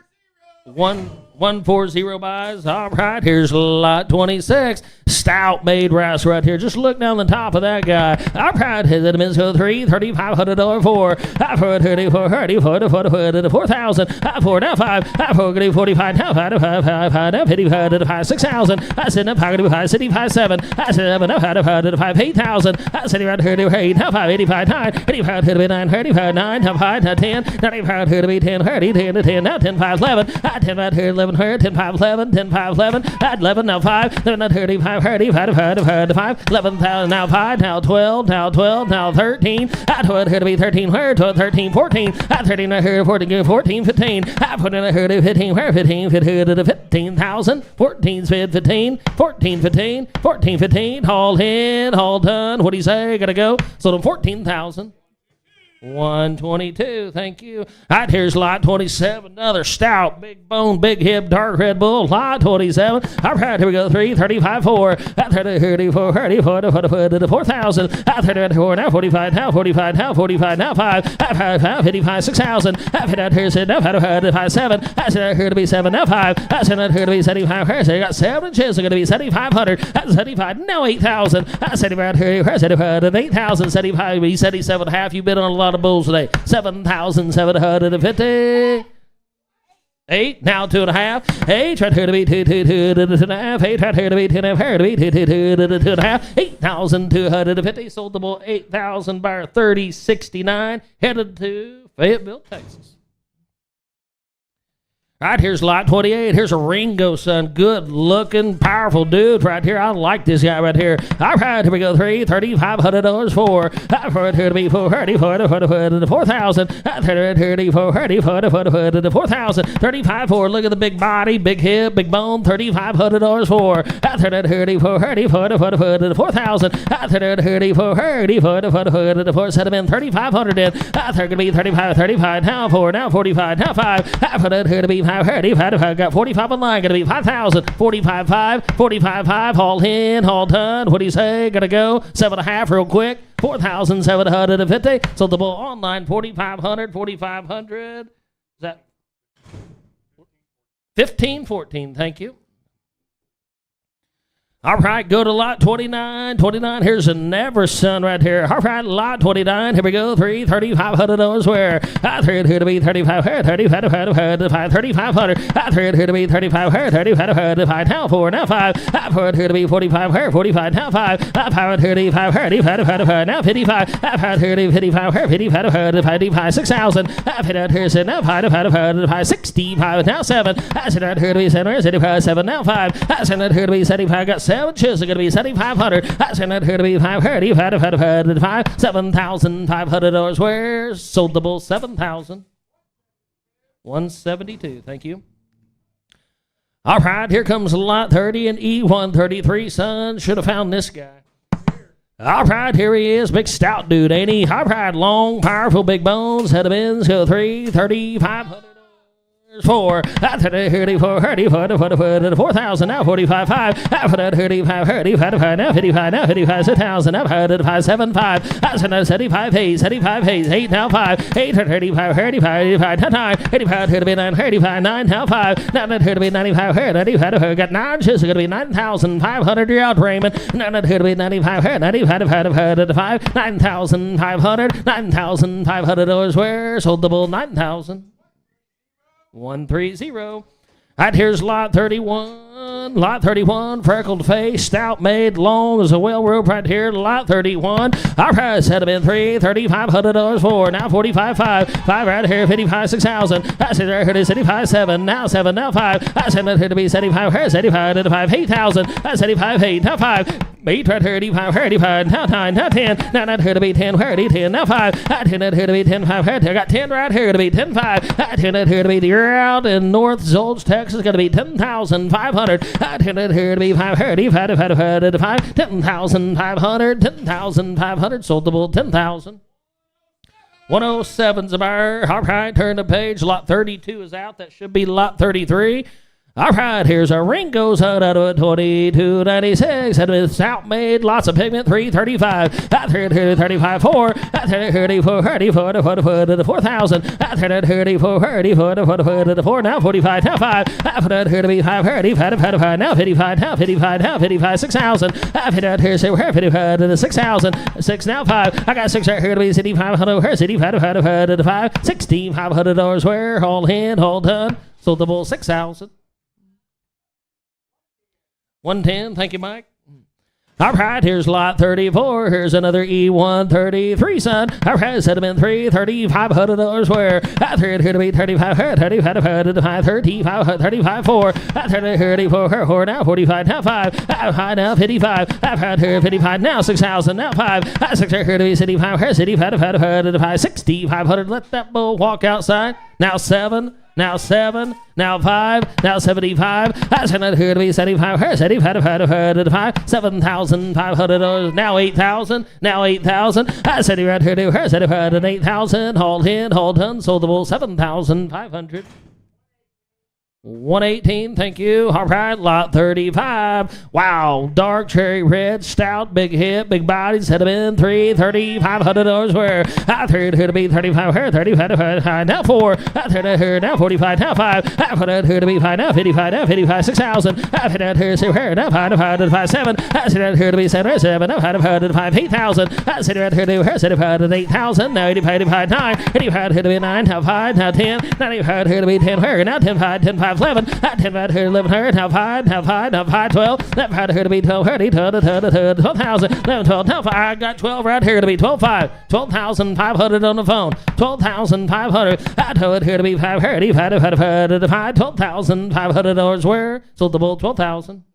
140 buys. All right, here's lot 26. Stout made rice right here. Just look down the top of that guy. All right, his enemies go 3, $3,500 4. I for 34, 34 to 4,000. I for now 5. I for 45 now 5 now 55 to 5 6,000. I said now 5 65 7. I said now 5 8,000. I said right here to 8 now 5 85 9 85 to 9 35 9 now 5 now 10 95 to be 10 30 10 to 10 now 10 5 11. I 10 right here 11 here 10 5 11 10 5 11 at 11 now 5 then 35 35 to 5 11,000 now 5 now 12 now 13 I told her to be 13 where 12 13 14 I 13 I heard 14 14 15 I put in a herd of 15 where 15 to 15,000 14 15 14 15 14 15 haul in haul done what do you say gotta go sold them 14,000 122, thank you. All right, here's lot 27, another stout, big bone, big hip, dark red bull. Lot 27. All right, here we go. 3, 35, 4. 34, 34 to 4,000. 34 now 45 now 45 now 45 now 5. 55 6,000. Here's it now 5 7. I said here to be 7 now 5. I said here to be 75. Here's it got 7 inches. They're going to be 7,500. That's 75 now 8,000. I said about here. Here's it 8,000. 75. He said 77.5. You've been on a lot of bulls today. 7,750. 8, now 2.5. 8, right here to be 2.5. 8, right here to be 2.5. Here to be 2.5. 8,250. Sold the bull 8,000 by 30.69. Headed to Fayetteville, Texas. All right, here's lot 28. Here's a Ringo son. Good looking, powerful dude right here. I like this guy right here. All right, here we go. 3, $3,500 4. For here to be 4, 34 to 4,000. 34, 34 to 4,000. 35 4. Look at the big body, big hip, big bone. $3,500 4. 34, 34 to 4,000. 34, 34 to 4. Set him in 3,500 in. They're going to be 35 now 4, now 45 now 5. Here to be 5 got 45 on line, gonna be 5,000, 45 5, 45 5, haul in, haul done. What do you say? Gotta go 7.5 real quick. 4,750. So the bull online 4,500, 4,500. Is that 15, 14? Thank you. All right, go to lot 29. 29, here's a Never son right here. All right, lot 29. Here we go. 3, $3,500 where? I threw it here to be 35. 35 3,500. I threw it here to be 35. 35 5 now 4 now 5. I put it here to be 45. 45 now 5. I powered here to be 5. 35 now 55. I powered here to be 55. 55 6,000. I put it here to now 5 65 now 7. I said it here to be 75 7 now 5. I said it here to be 75. Got 7 chips are going to be 7,500. I sent it here to be 5. 7,500 where? Sold the bull 7,000. 172. Thank you. All right, here comes lot 30 and E133. Son, should have found this guy. All right, here he is. Big stout dude, ain't he? All right, long, powerful, big bones. Head of ends, go 3, 3,500. 4, 34 to 4,000 now 45 5. After that 35 now 55 now 55 6,000 now 5 7 5. That's another 75 haze 8 now 5 8 35 9 85 to be 9 35 9 now 5 now that here to be 95 95 got 9 inches going to be 9,500 you're out Raymond now that here to be 95 to 5 $9,500 where sold the bull 9,000 130. All right, here's lot 31. 31, lot 31, freckled face, stout made, long as a well rope right here, lot 31. Our price had been $3,500 for, now 45.5, 5 right here, 55, 6,000. I said right here to 75, 7, now 7, now 5. I said right here to be 75, here 75, to 5, 8,000. I 75, 8, now 5. 8 right here, 85, 35, now 9, now 10. Now not here to be 10, where 10, now 5. I 10 right here to be 10, 5, I got 10 right here to be 10, 5. I 10 right here to be the year out in North Zolds, Texas, going to be 10,500. I 10 right here to be 5, 35, 5, 10,500, 10,500, sold the bull 10,000. 107's a buyer. All right, turn the page. Lot 32 is out. That should be lot 33. All right, here's a Ringo's out of a 2296. And with stout made, lots of pigment, 335. I 35, 4. I 34, 34, to 4,000. I 34, 34, to 4. Now 45, now 5. I put out here to be 5, 35, now 55, now 55, now 55, 6,000. I put out here, say, we're 55 to 6,000. 6, now 5. I got 6 right here to be city 500, here city 500 to 5. $1,600 where, all in, all done. Sold the bull 6,000. 110, thank you, Mike. All right, here's lot 34. Here's another E133, son. All right, set him in $3,500 where I turned here to be 35, 35, 35, 4. I turned here to 4, now 45, now 5. High now 55. I've had here 55, now 6,000, now 5. I 6 here to be city 5, here city 5, 6,500. Let that bull walk outside. Now 7. Now 7, now 5, now 75. I sent it here to be 75, here 75, 7,500. Now 8,000, now 8,000. I said it right here to her 75 and 8,000. Hold in, hold done, sold the bull 7,500. 118, thank you. All right, lot 35. Wow, dark cherry red, stout, big hip, big bodies. Had been $3,500 where I turned here to be 35, here 35, now 4. I turned here now 45, now 5. I put out here to be 5, now 55, 6,000. I put out here to here now 5, 7. I said out here to be 7, now 5, 8,000. I said right here to her 75, 8,000. Now 85, 9. 85 here to be 9, now 5, now 10. 95 here to be 10, where now 10, 5, 11. I 10 right here, 11 here, now 5, 12. That right here to be 12, 12,000. 11, 12, now 5. I got 12 right here to be 12,500. 12,500 on the phone. 12,500. I told it here to be 5, 12,500 where? Sold the bull 12,000.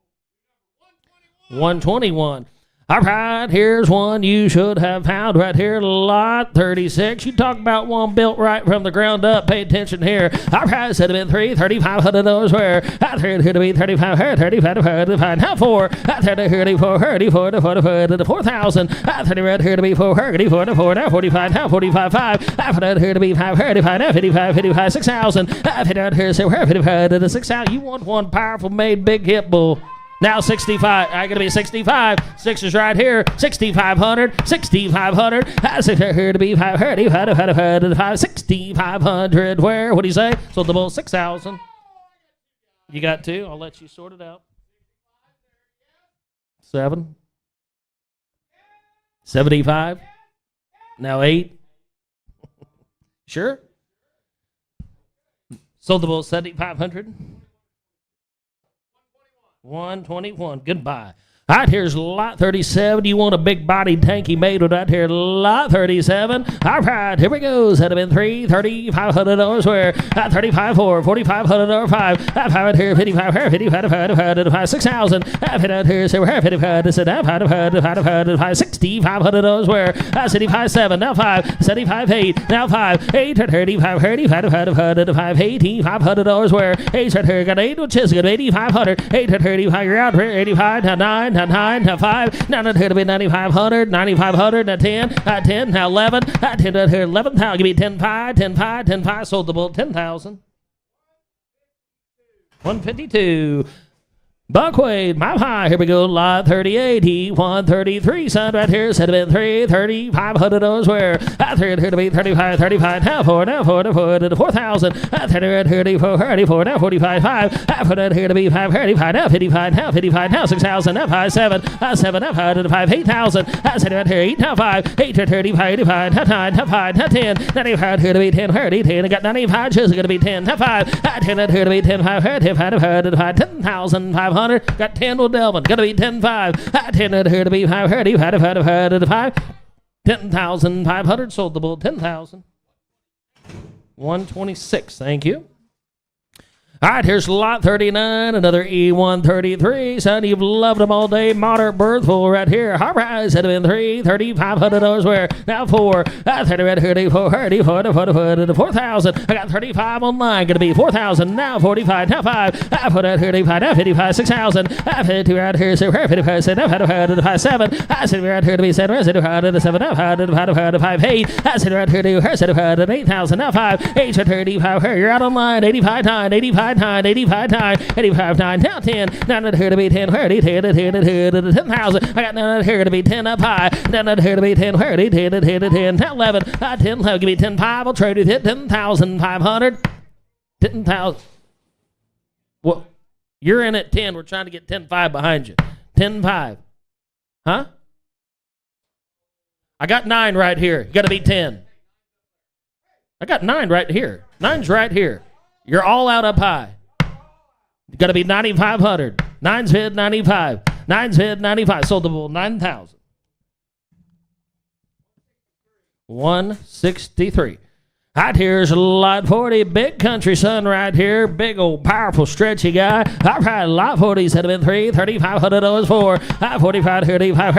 121. All right, here's one you should have found right here, lot 36. You talk about one built right from the ground up. Pay attention here. Our price had been $3,500 where I turned here to be 35, 35, now 4. I turned here to be 34, to 4,000. I turned right here to be 34, to 4, now 45, now 45, 5. I put out here to be 5, 35, now 55, 6,000. I put out here to say, 55 to 6,000. You want one powerful made big hip bull. Now 65. I gotta be 65. 6 is right here. 6,500. 6,500. I sit here to be 5, 6,500. Where? What do you say? Sold the bull 6,000. You got 2. I'll let you sort it out. 7. 75. Now 8. Sure. Sold the bull 7,500. 121. Goodbye. All right, here's lot 37. You want a big body tanky made with that here lot 37. All right, here we go. That'd have been $3,500 where 35, 4, 4,500 5. I found here 55, 55, 6,000. I found out here, say we're 55, sit down, 5, 6,500 where 75, 7, now 5, 75, 8, now 5, 8, 35, 5, 8,500 where 8 right here, got 8 which is good, 8,500, 8, 35, you're out here, 85, now 9, now 9, now 5, now here to be 9,500, 9,500, now 10, 10, now 11, 10 right here, 11, now give me 10, 5, 10, 5, 10, 5, sold the bull 10,000. 152. Buckwade, my high, here we go, lot 38, E133, son, right here, said it been $3,500 where I turned here to be 35, now 4, now 4, to 4,000, I turned here to 34, now 45, 5, I put it here to be 5, now 55, now 6,000, now 5, 7, 7, now 5, to 5, 8,000, I said right here, 8, now 5, 8, 35, now 9, now 5, now 10, 95 here to be 10, 10, I got 95, just going to be 10, now 5, I turned it here to be 10, 5, 10,500. 500. Got 10 with Delvin. Gonna be 10.5. 10 out here to be 500. 5. 10,500. Sold the bull. 10,000. 126. Thank you. All right, here's lot 39, another E133. Son, you've loved them all day. Moderate birth full right here. High rise had been $3,500 where now 4. 30 right here, 40, 4,000. I got 35 online. Gonna be 4,000. Now 45. Now 5. I put out here 55. Now 55. 6,000. I 52 right here. So 55. 7. I 7. I sit right here to be 7. I sit right here to 7. I 5. 8. I sit right here to her. 8,000. Now 5. 8. 35. You're out online. 85. 9. 85. 9, 85, 9, 85, 9, now 10, now not here to be 10, 30, 10, 10,000. I got none here to be 10 up high, now not here to be 10, 30, 10, now 11, 10, give me 10, 5, I'll trade with it, 10,500, 10,000. Well, you're in at 10, we're trying to get 10,5 behind you. 10,5. Huh? I got 9 right here, you gotta be 10. I got 9 right here, 9's right here. You're all out up high. You got to be 9,500. 9's bid 95. 9's bid 95. Sold the bull 9,000. 163. Right here's lot 40, big country son right here, big old powerful stretchy guy. All right, lot 40 said have been $3,500 for. 45, 35,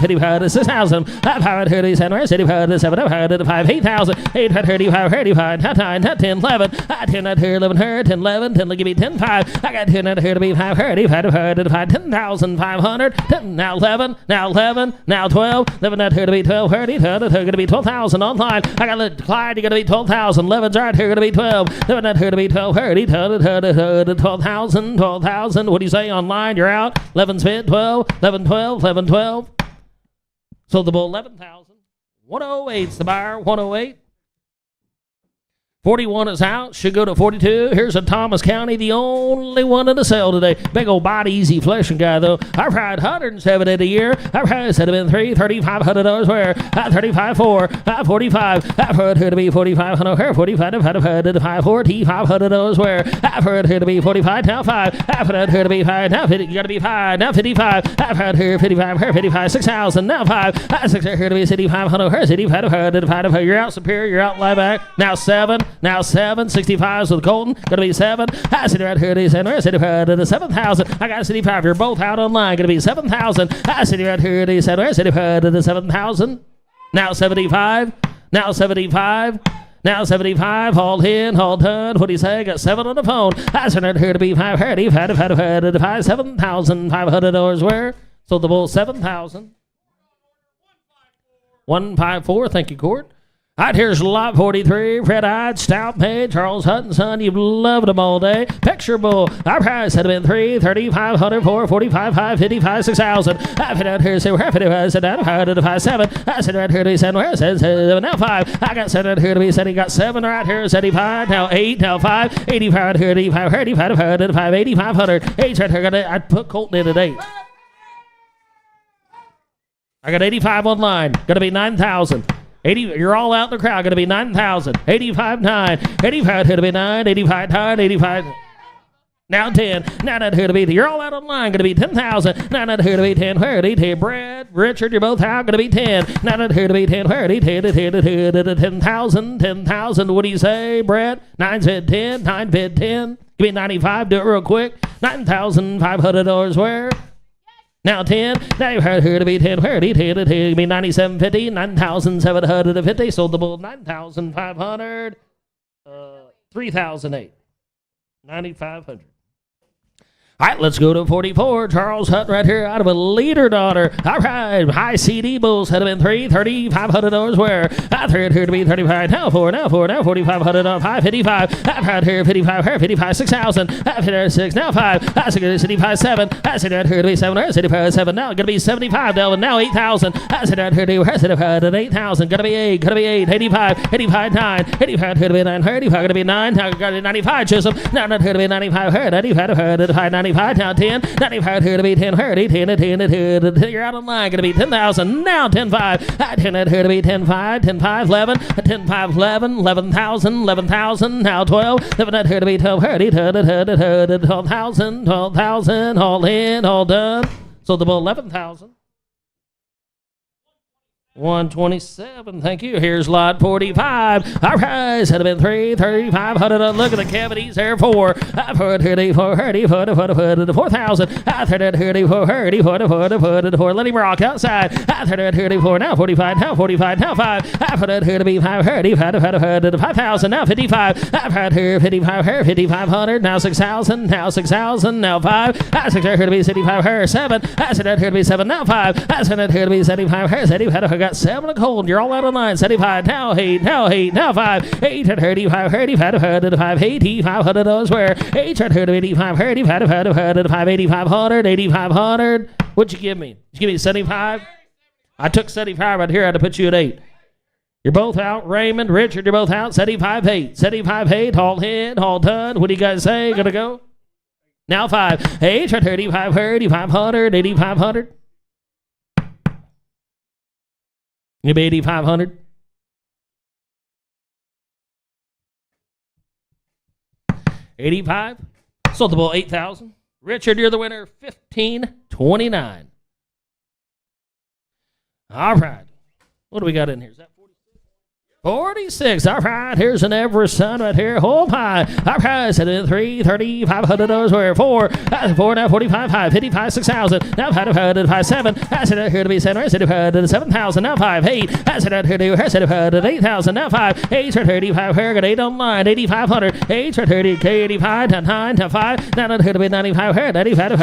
55, 6,000. 5, 30, 7, 75, 7, 5, 8,000. 8, 35, 35, 9, 10, 11. 10 out here, 11, 10, 11, 10, give me 10, 5. I got 10 out here to be 5, 35, 10,500. 10, now 11, now 11, now 12. 11 out here to be 12, 30, going to be 12,000 online. I got Clyde, you're going to be 12,000. 11's right here, going to be 12. 11 out here to be 12, 30, 12,000, 12,000. What do you say online? You're out. 11's bid 12, 11, 12, 11, 12. Sold the bull 11,000. 108's the buyer, 108. 41 is out, should go to 42. Here's a Thomas County, the only one in the sale today. Big old body, easy fleshing guy, though. I've had 170 a year. I've had said have been $3,500 where? 35, 4, 45. I've heard here to be 4,500 here, 45, I've had 5, 4,500 where? I've heard here to be 45, now 5. I've heard here to be 5, now 50, you gotta be 5, now 55. I've heard here 55, here 55, 6,000, now 5. 6 here to be 6,500 here, 65, you're out Superior, you're out Lieback, now 7. Now 7, 65s with Colton. Gonna be 7. I sit right here to 7,000. I got 65. You're both out online. Gonna be 7,000. I sit right here to 7,000. Now 75. Now 75. Now 75. Hauled in, hauled done. What do you say? Got 7 on the phone. I sit right here to be 530. 5, $7,500 where? Sold the bull 7,000. 154. Thank you, Court. All right, here's lot 43, red-eyed, stout pay, Charles Hutton, son, you've loved them all day. Picture bull, our price had been 3, 3,500, 4, 45, 5, 55, 6,000. I fit out here, say we're 55, said down, 5, 7. I said right here to be 7, where it says 7, now 5. I got 7 out here to be 7, got 7 right here, 75, now 8, now 5, 85 out here, 85, 5, 8,500. 8 right here, I put Colton in at 8. I got 85 online, gonna be 9,000. 80, you're all out in the crowd. Going to be 9,000. 85, 9. 85 here to be 9. 85, 9. 85. Now 10. Now not here to be. You're all out online. Going to be 10,000. Now not here to be 10. Where 10. Brad, Richard, you're both out. Going to be 10. Now not here to be 10. Where 10,000. 10,000. What do you say, Brad? 9 bid 10. 9 bid 10. Give me 95. Do it real quick. $9,500 where? Now 10, now you've heard here to be 10, where 10, give me 97.50, 9,750, sold the bull 9,500, 3,008, 9,500. All right, let's go to 44. Charles Hutton right here out of a leader daughter. All right, high CD Bulls had been $3,500 where? I heard here to be 35, now 4, now 4,500, 555. I've had here 55, here 55, 6,000. I've here 6, now 5. I said 65, 7. I said right here to be 7, 7. Now gonna be 75, Delvin. Now 8,000. I said right here to be 8,000. Gonna be 8, 85, 85, 9. 85 here to be 9, 85 gonna be 9. Now got 95, Chisholm. Now not here to be 95, 95, 95. 95, now 10, 95, here to be 10, 30, 10, 10, 10, you're out of line, gonna be 10,000, now 10, 5, 10, here to be 10, 5, 10, 5, 11, 10, 5, 11, 11,000, 11,000, now 12, 11, here to be 12, 30, 12,000, 12,000, all in, all done. So the bull 11,000. 127, thank you. Here's lot 45. All right, had been 3,500. Look at the cavities there. 4. I've heard 34, 4,000. I've heard 34, 4. Let him rock outside. I've heard 34, now 45, now 45, now 5. I've heard to be 5, 5,000, now 55. I've heard 55, 5,500, now 6,000, now 6,000, now 5. I said here to be 75, 7. I said here to be 7, now 5. I said here to be 75, 75. 7 cold, you're all out of line. 75, now 8, now 8, now 5, 8, 35, 35, 85, $100 where 8, 85, 35, 8,500, 8,500. What'd you give me? Did you give me 75? I took 75 right here. I had to put you at 8. You're both out. Raymond, Richard, you're both out. 75, 8, 75, 8, all in, all done. What do you guys say? Gonna go? Now 5, 8, 35, 8,500, 8,500. Give me 8,500. $85. Sold the bull 8,000. Richard, you're the winner. 1,529. All right. What do we got in here? Is that 46. All right, here's an Everest Sun right here. Hold high. All right, set it 3, $3,500 where 4. That's 4 now 45, 5, 55, 6,000. Now 5, 7. I said it here to be center. I said it 7,000. Now 5, 8. I said it here to be 8,000. Now 5, 8, 35. Here got 8 online. 8,500. 8, 30, 85, 9, 5. Now here to be 95. Here 95,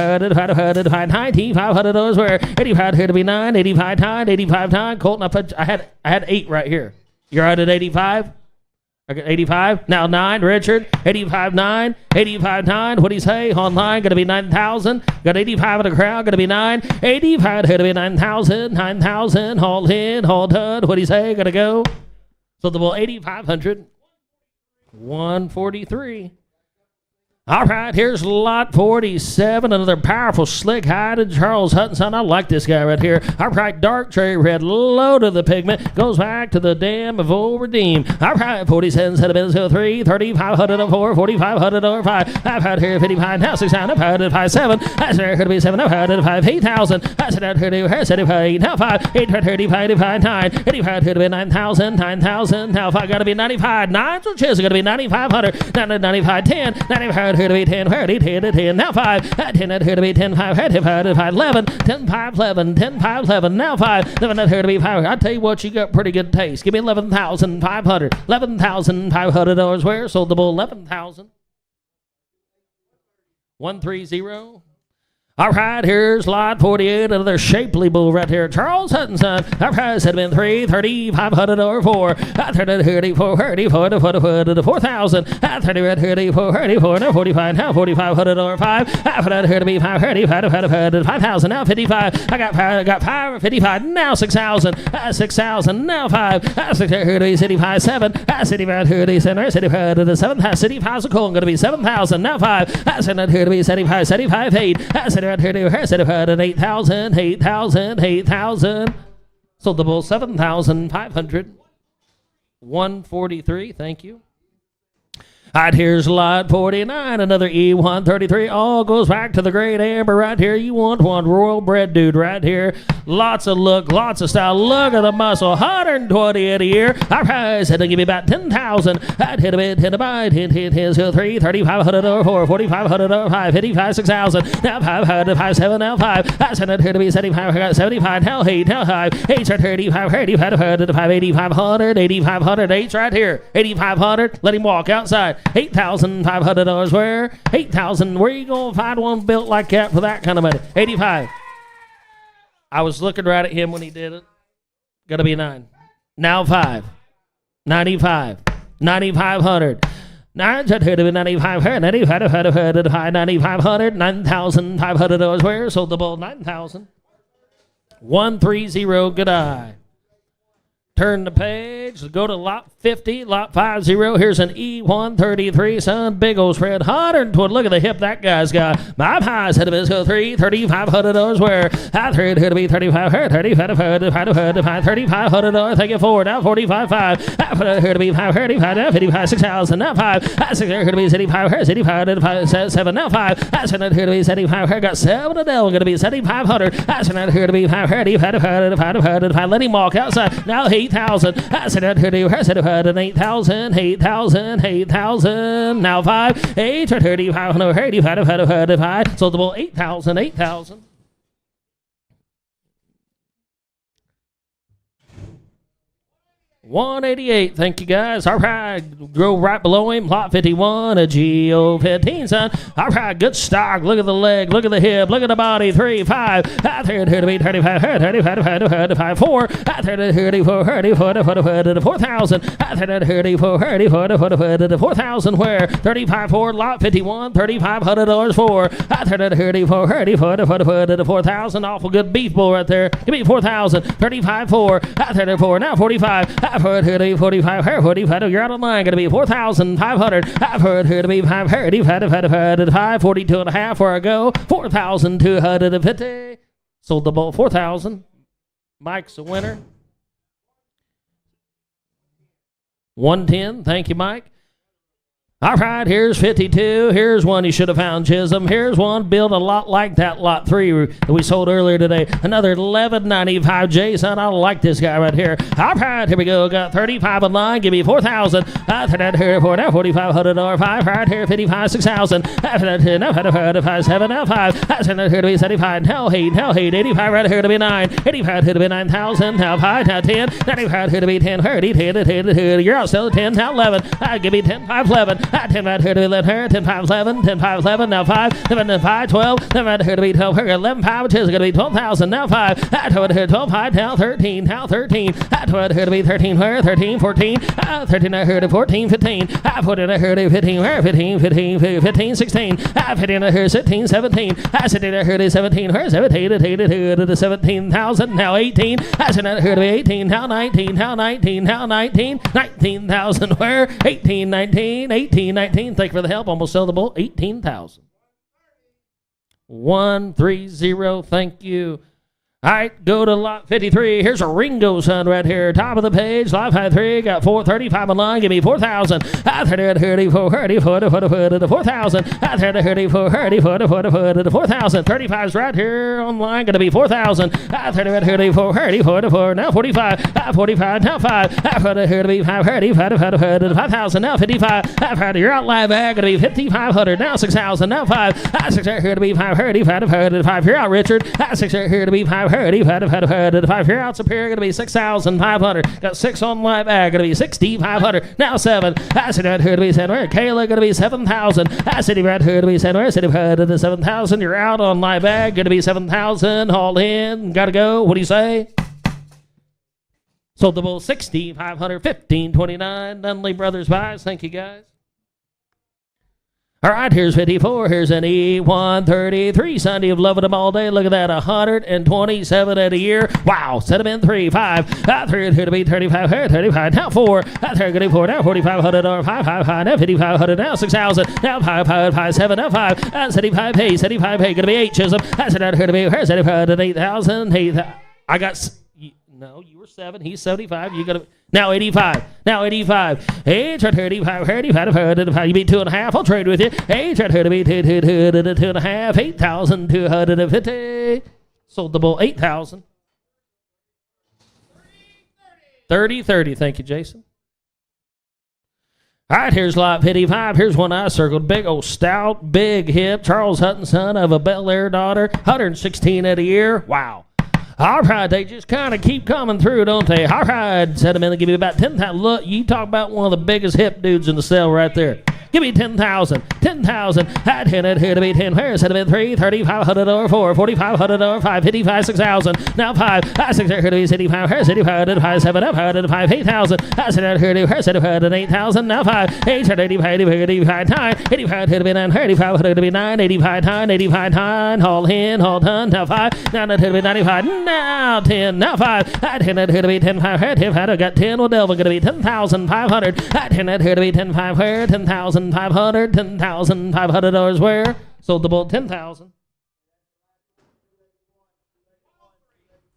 9,500 where 85 here to be 9, 85 9, 85 9. Colton, I had 8 right here. You're out at 85? I got 85. Now 9, Richard. 85, 9. 85, 9. What do you say? Online, going to be 9,000. Got 85 in the crowd, going to be 9. 85, going to be 9,000. 9,000. All in, all done. What do you say? Going to go? So the bull 8,500. 143. All right, here's lot 47, another powerful slick-hided Charles Hutchinson. I like this guy right here. All right, dark cherry red, low to the pigment, goes back to the dam of Old Redeem. All right, 47 set of bins to 3, 3,500 4, 4,500 5. I've had here 55, now 6,000, I've had it 5, 7. I said here to be 7, I've had it 5, 8,000. I said out here to 8, now 5, 8, 35, 9. 85 here to be 9,000, 9,000. Now 5 got to be 95, 9 so chance going to be 9,500, 95, 10, 95 here to be 10, 30, 10 to 10, now 5, 10 here to be 10, 5, 11, 10, 5, 11, 10, 5, 11, now 5, 11 here to be 5. I tell you what, you got pretty good taste. Give me 11,500, $11,500 where? Sold the bull 11,000. 130. All right, here's lot 48, another shapely bull right here. Charles Hutchinson. Our price had been 3,500 or 4. I 34, 4,000. I 34, 45, now 4,500 or 5. I put out here to be 5,000, now 55. I got 5, 55, now 6,000. 6,000, now 5. I 6 here to be 65, 7. I 65 here to be 7. 65 to the 7th. 65 is going to be 7,000, now 5. I sent it here to be 75, 8. I said right here to her, said about 8,000, 8,000, 8,000. Sold the bull 7,500. 143, thank you. All right, here's lot 49, another E133. All goes back to the great Amber right here. You want one royal bred dude right here. Lots of look, lots of style. Look at the muscle. 120 in a year. Our price had to give me about 10,000. I'd hit a bit, hit a bite, hit 3, 3,500 or 4, 4,500 or 5, 55, 6,000. Now 500, 5, 7, now 5. I sent it here to be 75. I got 75, now 8, now 5. 8, 35, 8,500, 8,500, 8,500. 8's right here. 8,500. Let him walk outside. $8,500 where? 8,000. Where you gonna find one built like that for that kind of money? 85. I was looking right at him when he did it. Gotta be 9. Now 5. 95. 9,500. 9,500. 9,500. $9,500 where? Sold the bull 9,000. 130. Good eye. Turn the page. Go to lot 50, lot 50. Here's an E133, son. Big old spread. 120. Look at the hip that guy's got. My highs had a bisco 3, $3,500 where I thread here to be 35, 3,500. Thank you for now 45, 5. I put it here to be 5, 35, now 55, 6,000, now 5. I said here to be 75, 7, now 5. I said here to be 75, I got 7 of them. Going to be 7,500. I said here to be 5, 5. Let him walk outside. Now 8,000. I said here to be 8,000, 8,000. Now 5, 8, 35. So the ball 8,000. 188. Thank you, guys. All right. Go right below him. Lot 51. A GO15, son. All right. Good stock. Look at the leg. Look at the hip. Look at the body. 3, 5. I third here to be 35. 4. I third here to be 4,000. I third here to be 4,000. Where? 35 4. Lot 51. $3,500 for. I third here to be 4,000. Awful good beef bull right there. Give me 4,000. 35 4. I third 4. Now 45. I've heard here to be 45, 45, you're out of line, going to be 4,500. I've heard here to be 5, 42 and a half where I go, 4,250. Sold the bull, 4,000. Mike's a winner. 110, thank you, Mike. All right, here's 52. Here's one you should have found, Chisholm. Here's one built a lot like that lot 3 that we sold earlier today. Another $11.95. Jason, I like this guy right here. All right, here we go. Got 35 in line. Give me 4,000. After that, here for now $4,500. 5 right here, 55, 6,000. After that, here now 5, 7, now 5. After that, here to be 75. Now 8, 85 right here to be 9. 85 here to be 9,000. Now 5, now 10. 95 here to be 10. 10. You're out still 10. Now 11. Give me 10, 5, 11. 10 right here to be 11, 10, 5, 11, 10, 5, 11, now 5, 11, 5, 12, 10 right here to be 12, 11, 5, which is going to be 12,000, now 5, I told here 12, 5, now 13, I told here to be 13, where, 13, 14, 13 right here to 14, 15, I put it right here to 15, where, 15, 16, I put it right here 16, 17, I said it right here to 17, where, 17, to 17,000, now 18, I said right here to be 18, now 19, 19,000, where, 18, 19, 19. Thank you for the help. Almost sell the bull. 18,000. 130. Thank you. All right, go to lot 53. Here's a Ringo son right here. Top of the page, lot 53. Got 435 in line. Give me 4,000. I third it 34, 4,000. I third it 4,000. 35's right here on line. Gonna be 4,000. I third it 34, now 45. 45 now 5. I third it here to be 5,000. Now 55. I third you're out live bag. Gonna be 5,500. Now 6,000. Now 5. I 6 right here to be 5. You're out Richard. I 6 right here to be 5. 5 here outs up here, gonna be 6,500. Got 6 on live bag, gonna be 6,500. Now 7. I said right here to be 7. Kayla gonna be 7,000. I said right here to be 7. City to 7,000. You're out on live bag, gonna be 7,000. Haul in, gotta go. What do you say? Sold the bull 6,500. 15.29. Dunley Brothers buys. Thank you, guys. All right, here's 54. Here's an E133. Sunday of loving them all day. Look at that, 127 at a year. Wow, set them in 3, 5. I 3 here to be 35. 35 now 4. I 3 4 now 4,500. 5 now 5,500 now 6,000. Now 5 7 now 5. 75 hey, 75 hey. Gonna be 8 Chisholm. I said out here to be 75 and 8,000. 8,000. I got. No, you were 7. He's 75. You got to. Now 85. Now 85. Hey, try to 85. You beat 2.5. I'll trade with you. Hey, try to be 2.5. 8,250. Sold the bull 8,000. 30. Thank you, Jason. All right, here's lot 55. Here's one I circled. Big old stout, big hip. Charles Hutton, son of a Bel Air daughter. 116 at a year. Wow. All right, they just kind of keep coming through, don't they? All right, set them in and give me about 10,000. Look, you talk about one of the biggest hip dudes in the cell right there. Give me 10,000. 10,000. At 10 at here to be 10. Where's it been 3? 3,500 or 4. 4,500 or 5. 55, 6,000. Now 5. I 6 here to be 65. Where's 65? 5, 7 up. 5, 8,000. I said out here to where's it? 8,000. Now 5. 8, 85, 85, 9. 85 here to be 9. 85 here to be 9. 85, 9. 85, 9. All in, all done. Now 5. Now here to be 95. Now 10. Now 5. At 10 at here to be 10. 5. I got 10. Well, Delvin going to be 10,500. At 10 at here to be 10. 5. Where? 10,500. $10,500 where? Sold the bull 10,000.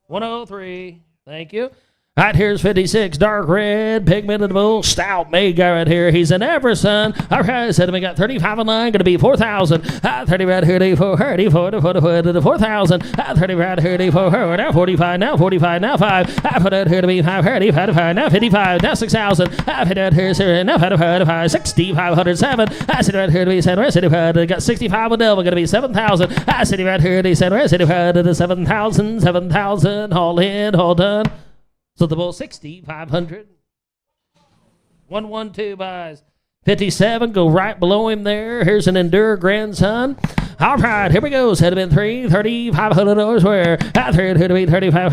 103. Thank you. Right here's 56, dark red, pigmented bull, stout made guy right here. He's an Everson. All right, said we got 35 and 9, going to be 4,000. 30 right here, 44, 4,000. 30 right here, 44, now 45, now 45, now 5. I put it here to be 5, 55, now 55, now 6,000. I put it here, now 55, 6,507. I said right here to be 7, where's 65? Got 65 with Delvin, going to be 7,000. I said right here to be 7, where's 65? 7,000, 7,000, all in, all done. So the bull 6,500. 112 buys. 57, go right below him there. Here's an Endure grandson. All right, here we go. Said it in 3, $3,500 where? I heard here to be 35,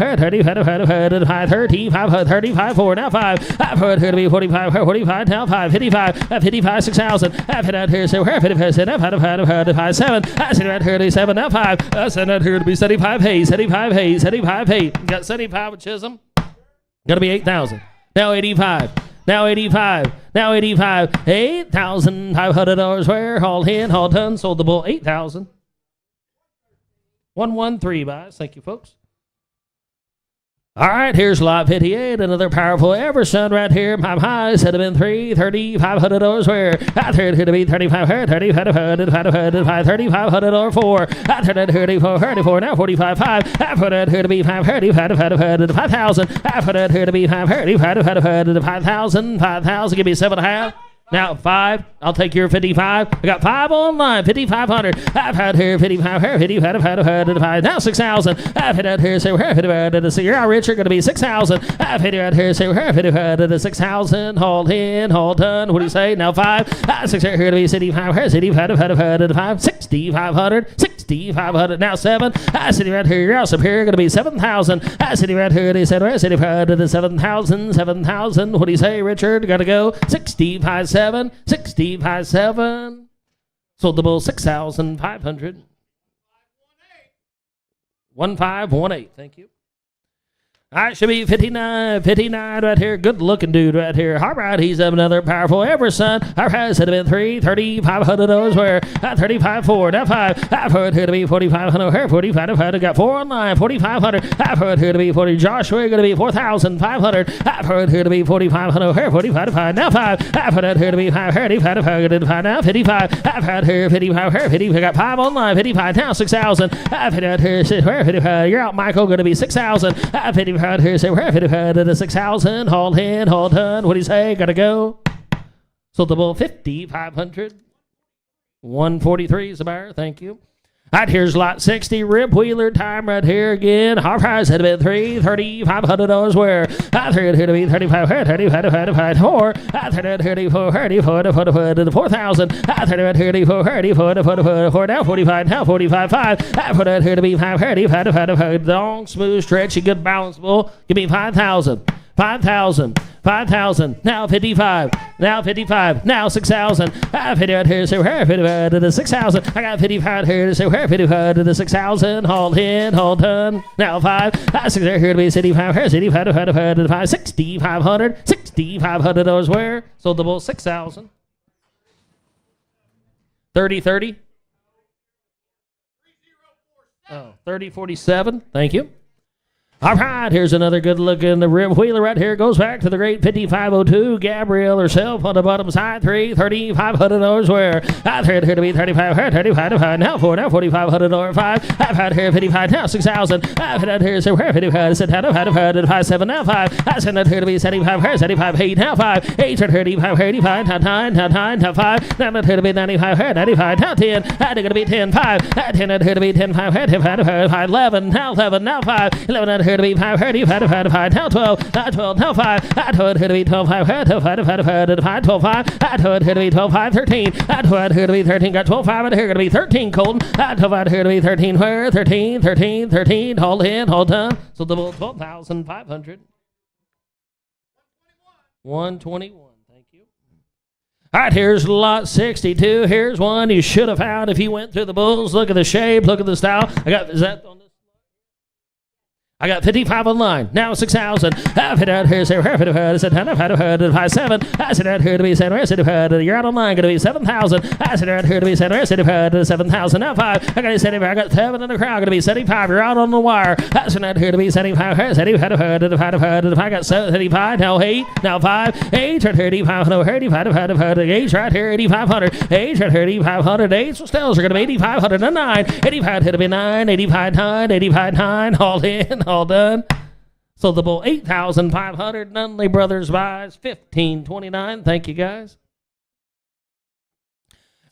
35, 4, now 5. I've heard here to be 45, 45, now 5, 55, 55, 6,000. I've had out here, so where 55, 7. I said right here to be 7, now 5. I said out here to be 75, hey, 75, hey, 75, hey. Got 75 with Chisholm. Gonna be 8,000. Now 85. Now 85. Now 85. $8,500 where? All in, all done. Sold the bull 8,000. 113 buys. Thank you, folks. All right, here's lot 58, another powerful Everson right here. My highs had been $3,500 where? I turned here to be 35, 3,500 or 4. I turned it here to be 44, now 45, 5. I put it here to be 5, 5,000. I put it here to be 5, 5,000, 5,000. Give me 7.5. Now 5, I'll take your 55. I got 5 online, 5,500. I've had here 55, 55, now 6,000. I've had here, say, so you're out rich, you're going to be 6,000. I've had here, say, 6,000. All in, all done. What do you say? Now 5, 6 here to be 65, 6,500, 6,500. Now 7, I sit right here, you're out up here, going to be 7,000. I sit right here, they said, 7,000, 7,000. What do you say, Richard? Got to go 65. 65, 7. Sold the bull 6,500. 1518. Thank you. All right, should be 59 right here. Good looking dude right here. All right, he's another powerful Everson. All right, said it been $3,500 where? 35, 4, now 5. I've heard here to be 4,500 here, 4,500. Got 4 online, 4,500. I've heard here to be 40. Joshua going to be 4,500. I've heard here to be 4,500 here, 45, now 5. I've heard here to be 5, 35, now 55. I've heard here 55 here, 50. Got 5 online, 55, now 6,000. I've heard here, 55. You're out, Michael, going to be 6,000. I've heard here, say, we're 6,000. All in, all done. What do you say? Gotta go. Sold the bull 5,500. 143 is the buyer. Thank you. All right, here's lot 60, rib wheeler time right here again. Our price had been $3,500 where? I heard here to be 35, 4. I heard here to be 4,000. I heard here to be 4, now 45, now 45, 5. I put it here to be 5, long, smooth, stretchy, good balance bull. Give me 5,000. 5,000, 5,000, now 55, now 55, now 6,000. I 55 here, so where 55 to the 6,000. I got 55 here, so where 55 to the 6,000. All in, all done. Now 5, 6 here to be 65 here, 65 to 5, 6,500, $6,500 where? Sold the bull 6,000. 30. Oh, 3047. Thank you. All right, here's another good-looking rib wheeler right here. Goes back to the great 5502. Gabrielle herself on the bottom side. $3,500 where? I've had here to be 35, now 4, now $4,500 5. I've had here 55, now 6,000. I've had here, so where 55, said, had 5, 7, now 5. I said that here to be 75, here, 75, 8, now 5. 8, 35, 85, now 9, now 5. Now that here to be 95, here, 95, now 10. That's going to be 10, 5. 10, here to be 10, 5, 11, now 11, now 5. 11, here here to be 5, 5, now 12, now 12, now 5, now 12, here to be 12, 5, 5, 12, 5, now 12, here to be 12, 5, 13, now 12, here to be 13, got 12, 5, and here to be 13, Colton, now 12, out here to be 13, where 13, 13, 13, hold in, hold done, so the bull 12,500. 121. Thank you. All right, here's lot 62. Here's one you should have found if you went through the bulls. Look at the shape. Look at the style. Is that on this? I got 55 online. Now 6,000. I fit out here. Say, Hereford. I said, I 7. I said, out here to be San Saba. You're out online. Going to be 7,000. I said, out here to be San Saba. 7,000. Now 5. I got 75. I got 7 in the crowd. Going to be 75. You're out on the wire. I said, out here to be 75. I got 75. Now 8. Now 5. 8. Right here. 85. No, 85. 8 right here. 8,500. 8 right here. 8,500. 8. So stills are going to be 8,500. And 9. 85 to be 9. 85 9. 85 9. All in. All done. So the bull 8,500. Nunley Brothers buys 1529. Thank you guys.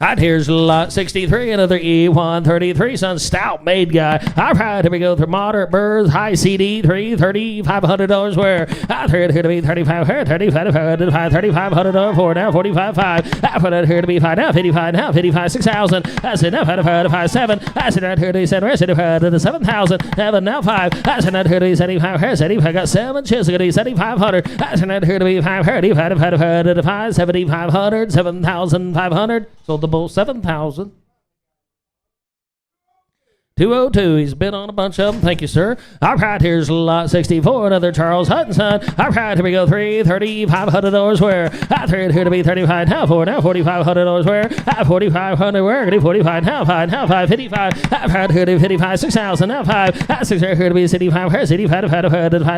All right, here's lot 63, another E133, son, stout made guy. All right, here we go through moderate birds, high CD, $3,500 where I heard here to be 35, $3,500 for now, 45.5. I put it here to be 5 now, 55 now, 55, 6,000. I said now 5, 7. I said out here to be 7,000, 7,000, 7 now 5. I said out here to be 75, I got 7 chips, going to be 7,500. I said out here to be 5, 7,500, 7,500. So the bull 7,000. 202. He's been on a bunch of them. Thank you, sir. All right, here's lot 64. Another Charles Hutchinson. All right, here we go. $3,500 where? I heard here to be 35 now. $4,500 where? 4,500 where? 45 now. 5 now. 555. I've heard here to be 55. 6,000 now. 5. 6 here to be 65.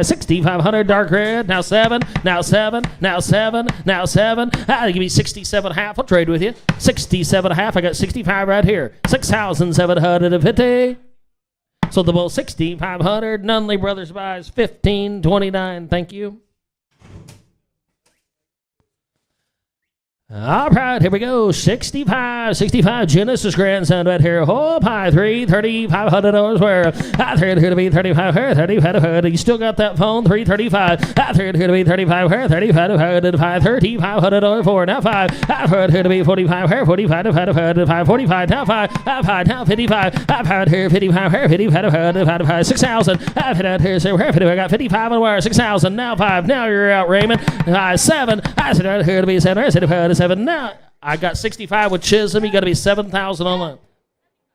6,500 dark red. Now 7. Now 7. Now 7. Now 7. I'll give me 67.5. I'll trade with you. 67.5. I got 65 right here. 6,750. So the bull 6,500. Nunley Brothers buys 1529. Thank you. All right, here we go. 65 Genesis grandson right here. Oh, pie, $3,500 where? I heard here to be 35. 35. You still got that phone? 335. I heard here to be 35. 3,500 for now 5. I heard here to be 45. 45. 45 now 5. 5 now 55. I've heard here 55. 55. 6,000. I've had out here. Say, where I got 55 on wire. 6,000 now 5. Now you're out, Raymond. 7. I said out here to be 7. Now I got 65 with Chisholm. You got to be 7,000 on that.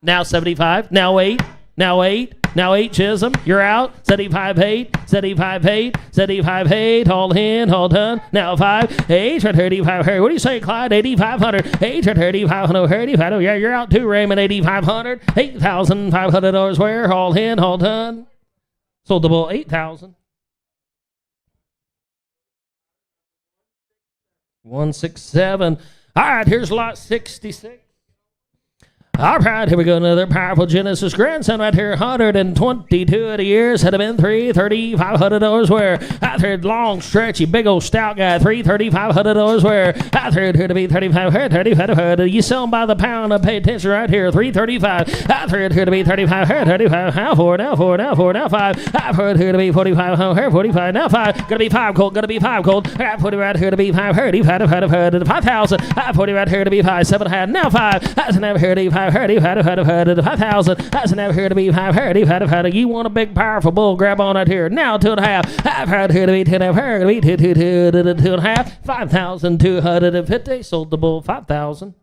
Now 75. Now 8. Now 8. Now 8 Chisholm. You're out. 75 8. 75 8. 75 8. Hold in. Hold done. Now 5. 8. 35. What do you say, Clyde? 8,500. 8. 35. 35. Yeah, you're out too, Raymond. 8,500. $8,500 where? Hold in. Hold done. Sold the bull 8,000. 167. All right, here's lot 66. All right, here we go. Another powerful Genesis grandson right here. 122 of the years. Had been $3,500 where? I heard long, stretchy, big old stout guy. $3,500 where? I heard here to be 35. 35. You sell them by the pound. Pay attention right here. 335. I heard here to be 35. 35. Now 4. Now 4. Now 4. Now 5. I've heard here to be 45. 45. Now 5. Gonna be 5 cold. Gonna be 5 cold. I got 40 right here to be 5. 5,000. I 40 right here to be 5. 7. Now 5. I never heard of 5. 5,000. That's never here to be 5. You want a big, powerful bull? Grab on right here. Now 2.5. I've heard here to be 10. I've heard to be 2.5. 5,250. Sold the bull 5,000.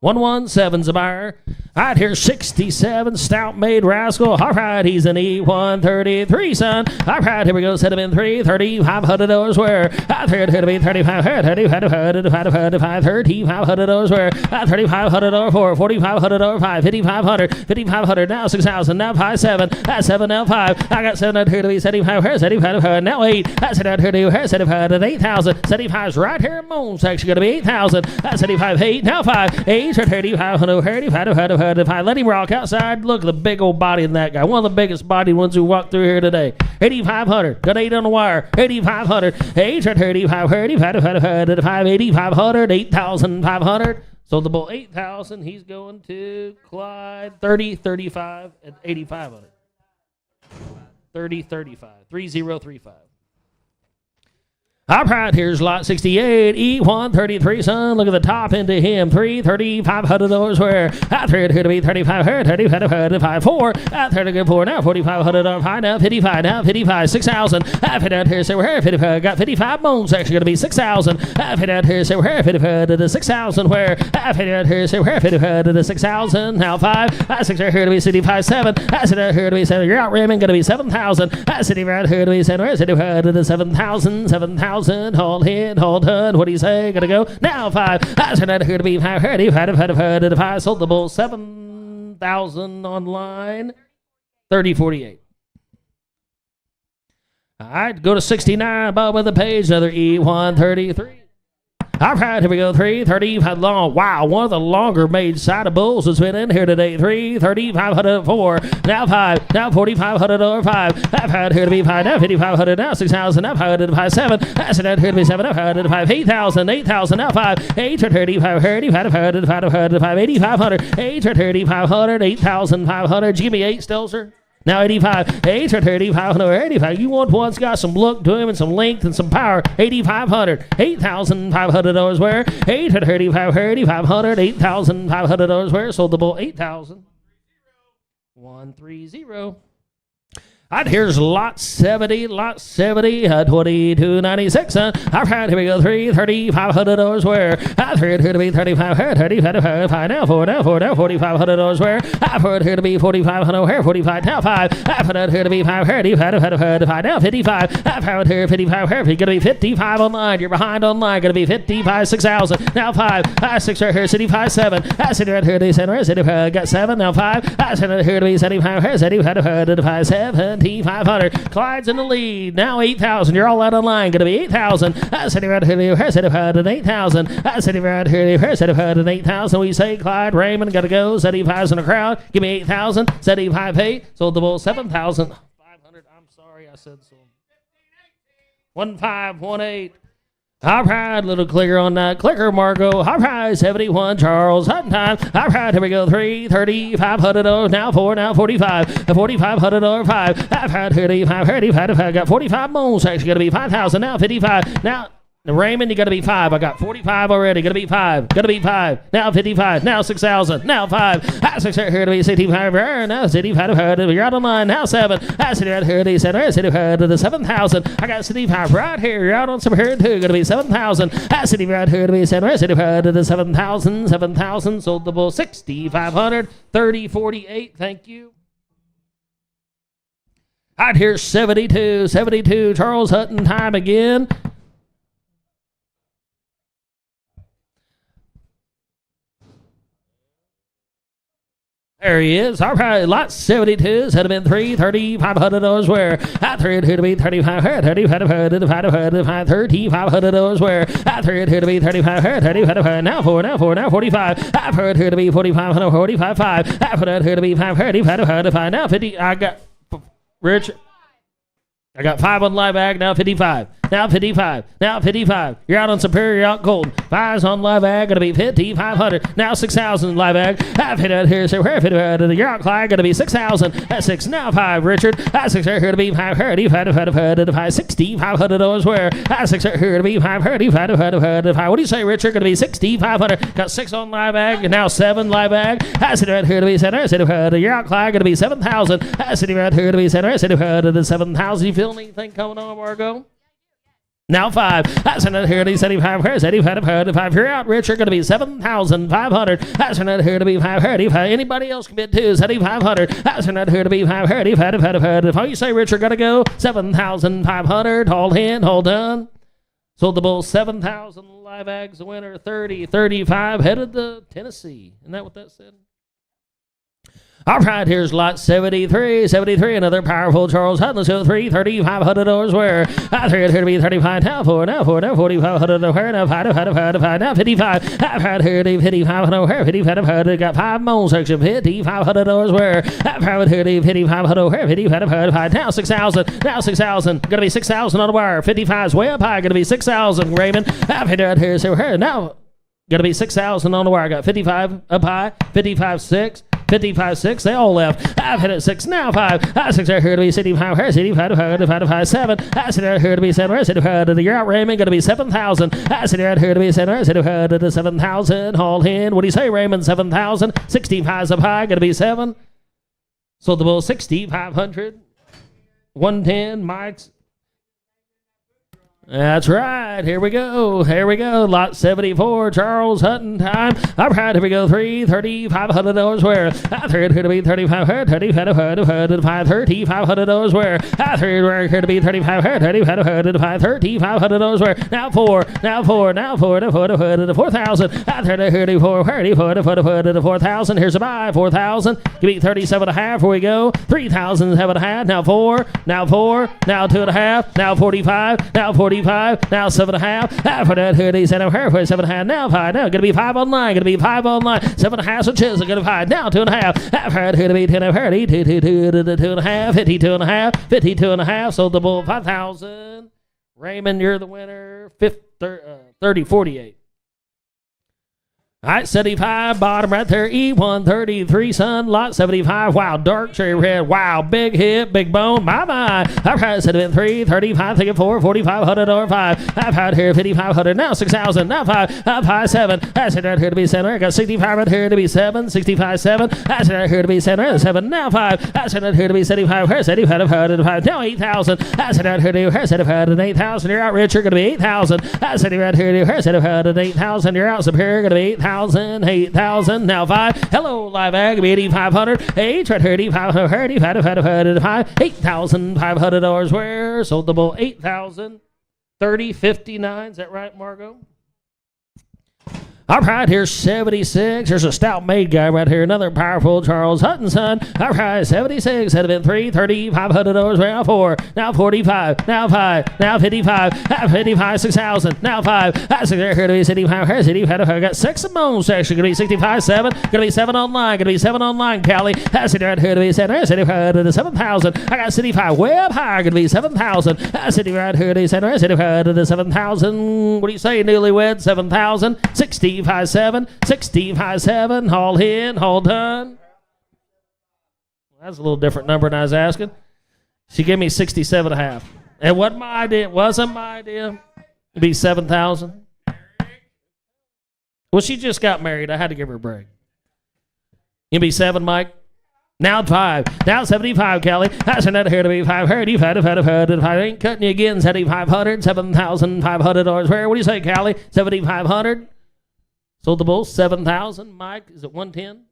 117's a buyer. All right, here's 67, stout made rascal. All right, he's an E133, son. All right, here we go. Set him in $3,500 where? I heard here to be 35. 3,500 where? $3,500 for 4,500 5. 5,500 now 6,000 now 5 7. That's 7 now 5. I got 7 out here to be 75. 75 now 8. That's it out here to be 75 at 8,000. 75's right here in Moan section. Going to be 8,000. That's 75 8 now 5 8. 35. Let him rock outside. Look at the big old body in that guy. One of the biggest body ones who walked through here today. 8,500. Got 8 on the wire. 8,500. 8,35. 8,500. 8,500. So the bull 8,000. He's going to Clyde 30, 35, and 8,500. 3035. 3035. All right, here's lot 68, E133, son. Look at the top into him. $3,500 where I thread here to be 35, 35, 4 now 4,500 on high now 55, 6,000. I fit out here, say we're here 55, got 55 bones actually gonna be 6,000. I fit out here, say we're here 55 to the 6,000 where I fit out here, say we're here 55 to the 6,000. Now 5, I 6 right here to be 65, 7. I sit out here to be 7. You're out Raymond, gonna be 7,000. I sit right here to be 7. We're 65 to the 7,000, 7,000. Hold in, hold on. What do you say? Gonna go now 5. I said out here to be 5. 5. Sold the bull 7,000 online. 3048. All right, go to 69. Bottom of the page. Another E133. All right, here we go. 335 long. Wow, one of the longer made side of bulls has been in here today. 3,504. Now 5. Now 4,500 over 5. I've had here to be 5. Now 5,500. Now 6,000. Now 5 to 5. 7. I said out here to be 7. Now 5 to 5. 8,000. 8,000. Now 5. 835. 35 to 5. 8,500. 8,500. 8,500. Give me 8 still, sir. Now 85, 85. You want one's got some look to him and some length and some power. 8,500, $8,500 where? 8,500, $8,500 where? Sold the bull 8,000. 130. Right, here's lot 70, 2296. All right, here we go. $3,500 where? I thread here to be 35, 35 now 4, now $4,500 where? I put here to be 4,500 where? 45 now 5. I put out here to be 5, 35 now 55. I put here 55 where? You're gonna be 55 online. You're behind online. Gonna be 55, 6,000 now 5. I 6 right here, 75, 7. I sit right here to be 7, 75, got 7 now 5. I sit right here to be 75, 75, 7. 500. Clyde's in the lead. Now 8,000. You're all out online. Going to be 8,000. I said around here, 8,000. I said around here, 8,000. We say Clyde, Raymond, got to go. 75's in the crowd. Give me 8,000. 75, 8. Sold the bull 7,500. I'm sorry, I said so. 1518. All right, little clicker on that. Clicker, Margot. All right, 71, Charles. Hutton time. All right, here we go. 3,500. Now 4, now 45. 4,500 5. I've had 35. Got 45 moles. Actually, got to be 5,000. Now 55. Now. Raymond, you got to be 5. I got 45 already. Got to be 5. Got to be 5. Now 55. Now 6,000. Now 5. I 6 right here to be 65. Now 65. You're out of line. Now 7. I sit right here to be 7. 65 to the 7,000. I got 65 right here. You're out on some here too. Got to be 7,000. I sit right here to be 7. 65 to the 7,000. 7,000. Sold the bull 6,500. 3048. Thank you. Out here 72. 72. Charles Hutton time again. There he is. All right, lot 72s had been $3,500 where I thread here to be 35, 3,500 where I thread here to be 35, now 4, now 45. I've heard here to be 4,500, 45, 5. I put out here to be 5, 5, now 50. I got Richard. I got 5 on live ag, now 55. Now 55. Now 55. You're out on Superior, you're out golden. 5's on live ag, gonna be 5,500. Now 6,000 live ag. I've hit out here, so where you're out Clyde, gonna be 6,000. That's 6. Now 5, Richard. I 6 right here to be 5, 6,500 where? I 6 right here to be 5, 5. What do you say, Richard? Gonna be 6,500. Got 6 on live ag, and now 7 live ag. I sit right here to be 7. You're out Clyde, gonna be 7,000. I sit right here to be 7. 7,000. You feel anything coming on, Margot? Now 5. I sent it here to be 75. 75. You're out, Rich. You're going to be 7,500. I sent it here to be 5. Anybody else can bid too? 7,500. I sent it here to be 5. If all you say, Rich, you're going to go 7,500. Hold in, hold on. Sold the bull 7,000. Live Ags, the winner 30-35. Headed to Tennessee. Isn't that what that said? All right, here's lot 73. Another powerful Charles Hutton. Let's go $3,500 where I thread here to be 35. Now 4, now 4,500 where? Now 5, now 55. I've had here to be 5,500 where? 5,500. Got 5 moles section. $5,500 where? I've had here to be 5,500 where? 5,500. Now 6,000. Now 6,000. Gonna be 6,000 on the wire. 55's way up high. Gonna be 6,000. Raymond. I've had here. So where? Now. Gonna be 6,000 on the wire. I got 55 up high, 55, 6. 55, 6. They all left. I've hit it 6. Now 5. 6 right here to be 65. Here, 65, 7. I sit right here to be 7. 65. You're out, Raymond. Going to be 7,000. I sit right here to be 7. 7,000. Haul in. What do you say, Raymond? 7,000. 65 up high. Going to be 7. Sold the bull 6,500. 110. Mike's. That's right. Here we go. Lot 74. Charles Hutton time. All right. Here we go. $3,500 where? I third here to be $3,500. $3,500 where? I third here to be $3,500 where? Now 4. To 4,000. I third here to be 4,000. Here's a buy. 4,000. Give me 37.5. Here we go. 3,007.5. Now 4. Now 2.5. Now 45. Now 45. Now 7.5. After that, here it is. 7.5. Now 5. Now going to be 5 online. 7.5 inches. Going to be 5. Now 2.5. After that, here to be 10.5. 2.5. 52.5. Sold the bull 5,000. Raymond, you're the winner. 30.48. All right, 75, bottom right there, E133, son, lot 75. Wow, dark cherry red. Wow, big hit, big bone. My. I've had it in 3, 35, take it 4, $4,500 5. I've had here 5,500, now 6,000, now 5, up high 7. I said right here to be 7. I got 65 right here to be 7, 65, 7. I said right here to be 7, 7, now 5. I said right here to be 75, here 75, now 8,000. I said right here to be 8,000. You're out, Rich, you're going to be 8,000. I said right here to be 8,000. You're out, Superior, going to be 8,000. 8,000, now 5. Hello, live ag, be 8,500. 8, right here, 8,500, 5. $8,500 where? Sold the bull 8,000. 30.59. Is that right, Margot? All right, here's 76. There's a stout made guy right here. Another powerful Charles Hutton son. All right, 76. Had been 3, $3,500. Now 4. Now 45. Now 5. Now 55. 55, 6,000. Now 5. I see there here to be 65. Here's 85. I got 6 among section. Gonna be 65, 7. Gonna be 7 online. Gonna be 7 online, Callie. I see right here to be 7. 75 to 7,000. I got 65 way up high. Gonna be 7,000. I see right here to be 75 to 7,000. What do you say, newlywed? 7,000. 65.7, 65.7, haul in, haul done. That's a little different number than I was asking. She gave me 67.5. It wasn't my idea. It wasn't my idea. It'd be 7,000. Well, she just got married. I had to give her a break. You'd be 7, Mike. Now 5. Now 75, Kelly. That's another here to be 5. I ain't cutting you again. 7,500, $7,500. Where? What do you say, Kelly? 7,500. Sold the bull, 7,000. Mike, is it 110?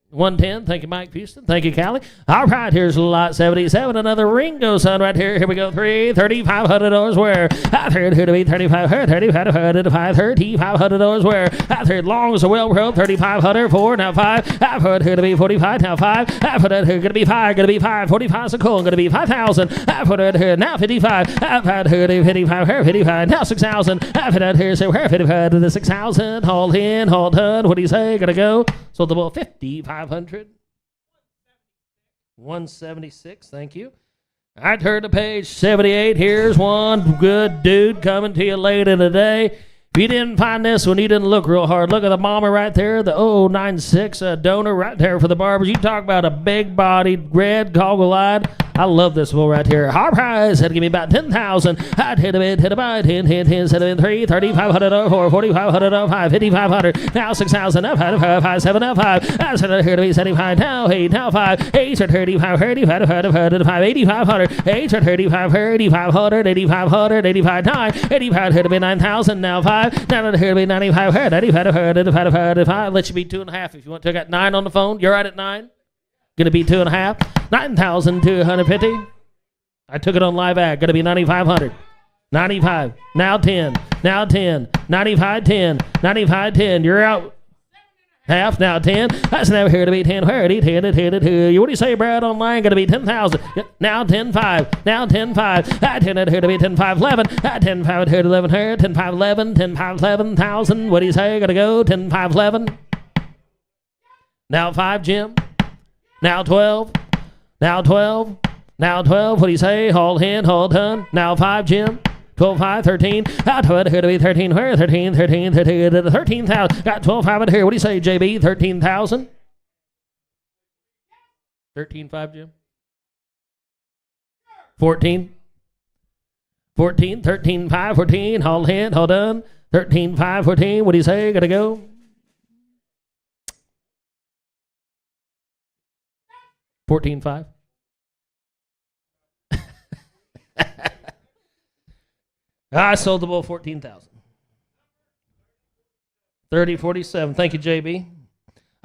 110. Thank you, Mike Houston. Thank you, Callie. All right, here's lot 77. Another Ringo son right here. Here we go. $3,500 where? I heard here to be 3,500. $3,500 where? I heard long as a well road. 3,500. 4. Now 5. I've heard here to be 45. Now 5. I've heard here going to be 5. Going to be 5. 45 is a cool. Going to be 5,000. I've heard here now 55. I've had here to be 55. Here 55. Now 6,000. I've heard here so here 55 to the 6,000. Haul in, haul done. What do you say? Gonna go. Sold the bull 5,500. 176, thank you. I turned to page 78. Here's one good dude coming to you late in the day. If you didn't find this one, you didn't look real hard. Look at the mama right there, the 096 donor right there for the Barbers. You talk about a big-bodied, red, goggle-eyed. I love this one right here. Our prize had to give me about 10,000. I'd hit a bit, hit a bite, 10, 7, 3, 3,500, 4, 4,500, 5, 5,500. Now 6,000, up, 5, 7, up, 5. I said here to be 75, now 8, now 5. 8, 35, 35, 5, 8,500. 8, 35, 8,500, 8,500, 85, 9. 85, here to be 9,000, now 5. Now here to be 95, 95, let you be 2.5 if you want to. I got 9 on the phone. You're right at 9. Going to be 2.5. 9,250. I took it on live ag. Going to be 9,500. 95. Now 10. Now 10. 95, 10. 95, 10. You're out. Half. Now 10. That's now here to be 10. Where? 10 to 10 to 2. What do you say, Brad? Online going to be 10,000. Now 10.5. Now 10.5. 10 here to be 10.5 11. 10.5 here to 11 here. 10.5 11. 10.5 11,000. What do you say? Going to go 10.5 11. Now 5, Jim. Now 12. Now 12. Now 12. What do you say? Haul in, haul done. Now 5, Jim. 12, 5, 13. Out to it, here to be 13. Where? 13, 13, 13,000. Got 12, 5 in here. What do you say, JB? 13,000. 13.5, Jim? 14? 14, 13.5, 14, hold in, hold on. 13.5, 14, what do you say? Gotta go. $14.5. I sold the bull 14,000. 30.47. Thank you, JB.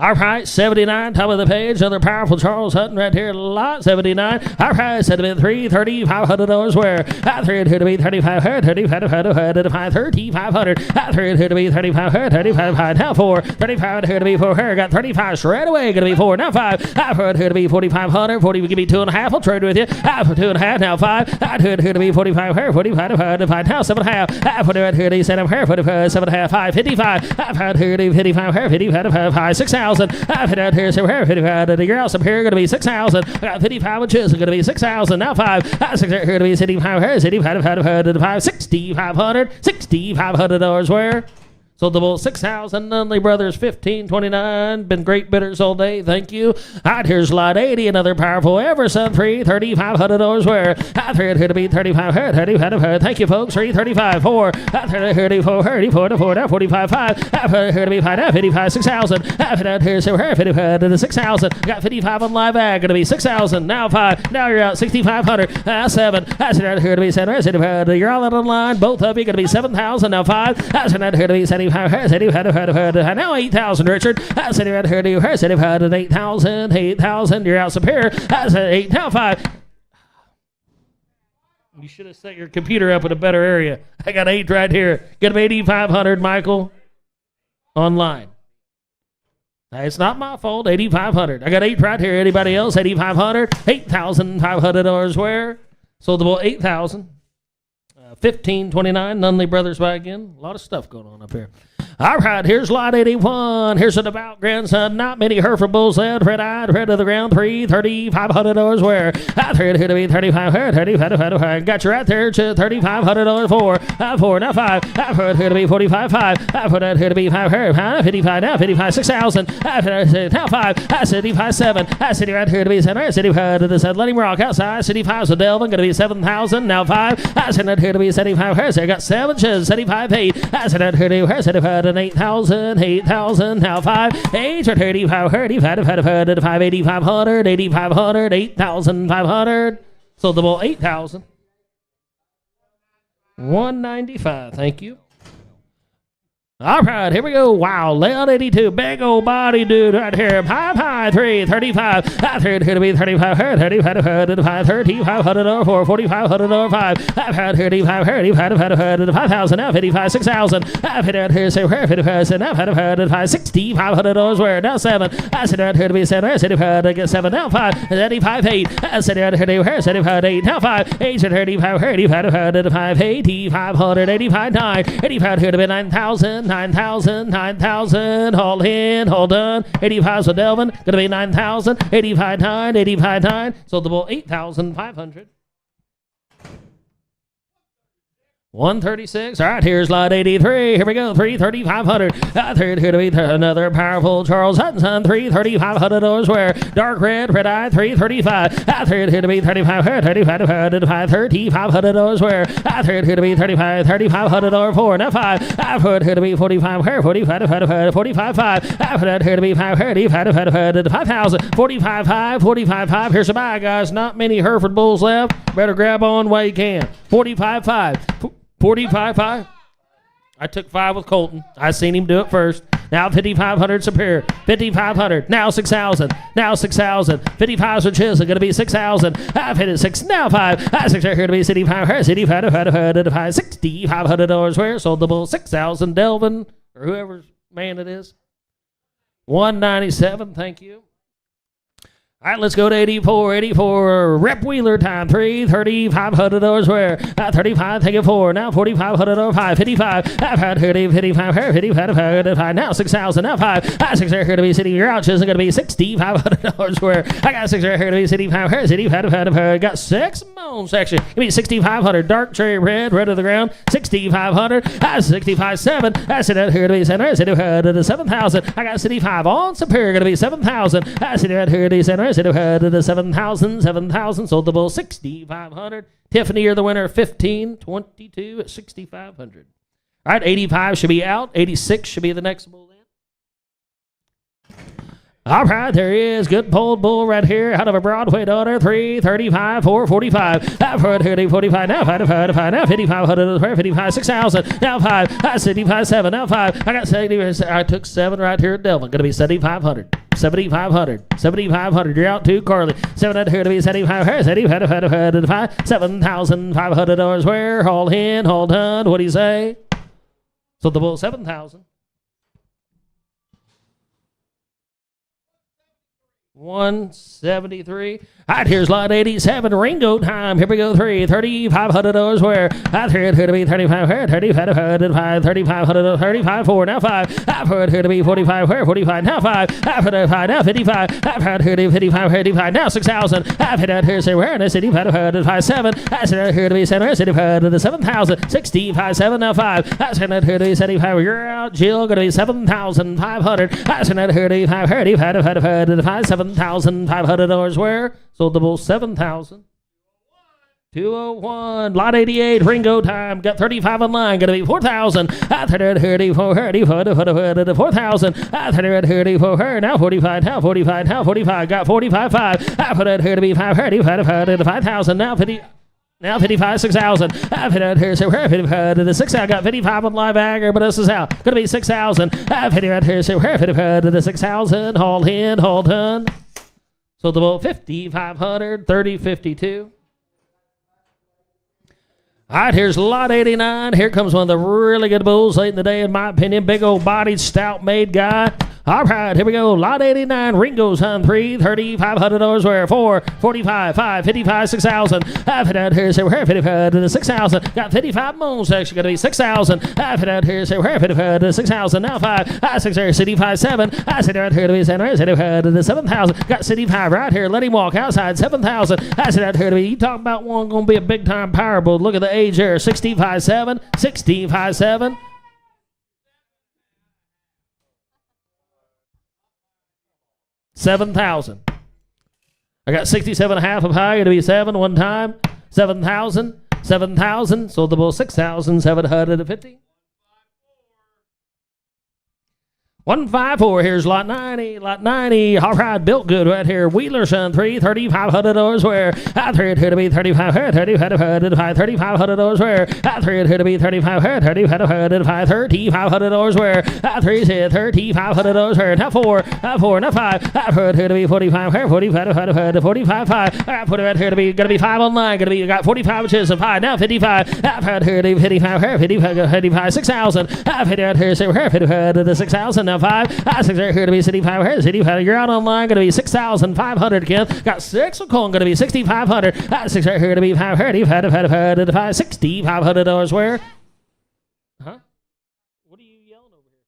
Our price, 79, top of the page. Another powerful Charles Hutton right here. Lot 79. Our price had to be $3,500 where I threw it here to be 3,500, 3,500. I threw it here to be 3,500, 3,500. Now 4, 35 here to be 4 here. Got 35 straight away. Gonna be 4. Now 5. I threw it here to be 4,500. 40 will give me 2.5. I'll trade with you. I for 2.5. Now 5. I threw it here to be 45 here. 45 now 7.5. I put it here to be 7 here. 7.5. 5. 55. I found here to be 55 here. 55. 5. 6,000. I've hit out here, so we're 55. Your house up here going to be 6,000. I got 55 inches, going to be 6,000. Now 5. I 6 here to be 65 here. 5. 6,500. $6,500 where? Sold the bull 6,000. Nunley Brothers 15.29. Been great bidders all day. Thank you. Out here's lot 80. Another powerful Everson 3. $3,500 where? I threw it here to be 35. 35. Thank you, folks. 335. 4. I threw it here to be 4. 4. Now 45. 5. I put it here to be 5. Now 55. 6,000. I put it here so we're 55 to the 6,000. Got 55 on live ag. Going to be 6,000. Now 5. Now you're out 6,500. 7. I said out here to be 7. You're all out on line. Both of you going to be 7,000. Now 5. I said out here to be 75. Now 8,000, Richard. I said right here to you. I said 8,000. 8,000. You're out superior. I said 8. Now 5. You should have set your computer up in a better area. I got 8 right here. Get him 8,500, Michael. Online. It's not my fault. 8,500. I got 8 right here. Anybody else? 8,500. $8,500 where? Sold the bull 8,000. 15.29. Nunley Brothers by again. A lot of stuff going on up here. All right, here's lot 81. Here's an about grandson. Not many Hereford Bulls left. Red-eyed, red to the ground. $3,500 where? I threw it here to be 35. 35. Got you right there to $3,500 for. 4. Now 5. I put it here to be 45. 5. I put it here to be 5. 55. Now 55. 6,000. I put it now 5. I said 55. 7. I said right here to be 7. 55 to the 7. Let him rock outside. 55 so Delvin. Going to be 7,000. Now 5. I said right here to be 75. I got 7 inches. 75. 8. I said right here to be 75. 8,000, 8,000, now 5, 8, 35, 8,500, 8,500, sold the bull 8,000, 195, thank you. All right, here we go. Wow, layout 82. Big old body dude right here. High, 335. I threw it here to be 35. 3,500 or 4. 4,500 or 5. I've had 35. 5,000. Now 55. 6,000. I've hit out here. Say 55. Now 5. 6,500 where? Now 7. I said out here to be 7. I said if I get 7. Now 5. 85. 8. I said out here to be 75. 8. Now 5. 8. 35. 5. 8,500. 85. 9. 85 here to be 9,000. 9,000, all in, all done. 85 so Delvin, gonna be 9,000. 85 9, sold the bull 8,500. 136. All right, here's lot 83. Here we go. 3,500. I threw it here to be another powerful Charles Hutton. $3,500 where? Dark red, red eye. 335. I threw it here to be 35. $3,500 where? I threw it here to be 35. $3,500 for. Now 5. I put it here to be 45. 45. 5. I put it here to be 5. 5,000. 45. 5. Here's some buy, guys. Not many Hereford Bulls left. Better grab on while you can. 45. 5. 45. 5. I took 5 with Colton. I seen him do it first. Now 5,500 Superior. 5,500. Now 6,000. 55 with Chisholm. Going to be 6,000. I've hit it 6. Now 5. I 6 here to be City 5. City 5. $6,500 where? Sold the bull 6,000. Delvin or whoever's man it is. 197. Thank you. All right, let's go to 84. 84, Rep Wheeler time. $3,500 where? 35, take it 4. Now 4,500 or 5. 55. I've had 55. Now 6,000. Now 5. I 6 here to be City. Your ouch isn't going to be $6,500 where? I got 6 here to be City 5. City 5. Got 6 moan section. Give me 6,500. Dark cherry red, red of the ground. 6,500. I 65. 7. I sit out here to be Center. City 7,000. I got City 5 on Superior. Going to be 7,000. I sit out here to be Center. 7500 to 7,000, 7,000. Sold the bull 6,500. Tiffany, you're the winner, 1522 at 6,500. All right, 85 should be out. 86 should be the next bull in. All right, there he is. Good pulled bull right here out of a Broadway daughter. 335, 445. Now for 45. Now 55. Now 5,500. 55, 6,000. Now 5. 75, 7. Now 5. I got 70. I took 7 right here at Delvin. Going to be 7,500. 7,500. 7,500. You're out too, Carly. 700 to be 7,500. 7,500. $7,500. Where? All in, all done. What do you say? So the bull 7,000. 173. All right, here's lot 87. Ringo time. Here we go. $3,500. Where? Here to be 35. 3,500. 3,500. 35. 4. Now 5. Here to be 45. Where? 45. Now 5. After 5. Now 55. Here to be 55. 55. Now 6,000. After here say where? Now 5. 7. Here to be 7. 7,000. 65. 7. Now 5. Here to be 75. You're out, Jill. Going to be 7,500. Here to be 5. 5. 7,500. Where? Sold the bull 7,000. 201. Lot 88. Ringo time. Got 35 on line. Going to be 4,000. 34. 4,000. 34. Now 45. Now 45. Now 45. Got 45. 5. Here to be 5. 5,000. Now 50. Now 55, 6,000. Here, so where 55 to the 6. I got 55 on live agger, but this is out. Gonna be 6,000. 55 here, so where 55 to the 6,000. Haul in, haul done. So the bull 5,500, 30.52. All right, here's lot 89. Here comes one of the really good bulls late in the day, in my opinion. Big old bodied, stout-made guy. All right, here we go. Lot 89. Ringo's on 3. $3,500. Where? 4. 45. 5. 55. 6,000. Here, say where? 55 to the 6,000. Got 55 moons. Actually, going to be 6,000. Here, say where? 55 to the 6,000. Now 5. 6 here. 65. 7. I sit right here to be 7. 75 to the 7,000. Got 65 right here. Let him walk outside. 7,000. I sit right here to be. You talk about one going to be a big time power bull. Look at the age here. 65. 7. 65. 7. 7,000. I got 67.5 up high. Going to be 7 one time. 7,000. 7,000. Sold the bull 6,750. 154. Here's lot 90. Lot 90. All right, built good right here. Wheeler's on 3. $3,500. Where? Here to be 35. 3,500. Where? Here to be 35. 3,500. Where? 3,500. Where? Now 4. 4. Now 5. Here to be 45. 45. 45. 5. Put it right here to be. Gonna be 5 online. Gonna be. Got 45 inches of 5. Now 55. Here to be 55. 55. 6,000. Here. Say where? 55 to the 6,000. Now 5. 6 right here to be 65. Here, 65. You're out online. Going to be 6,500. Kent. Got 6 McCone. Going to be 6,500. 6 right here to be 5. 5. 6,500. Where? Huh? What are you yelling over here?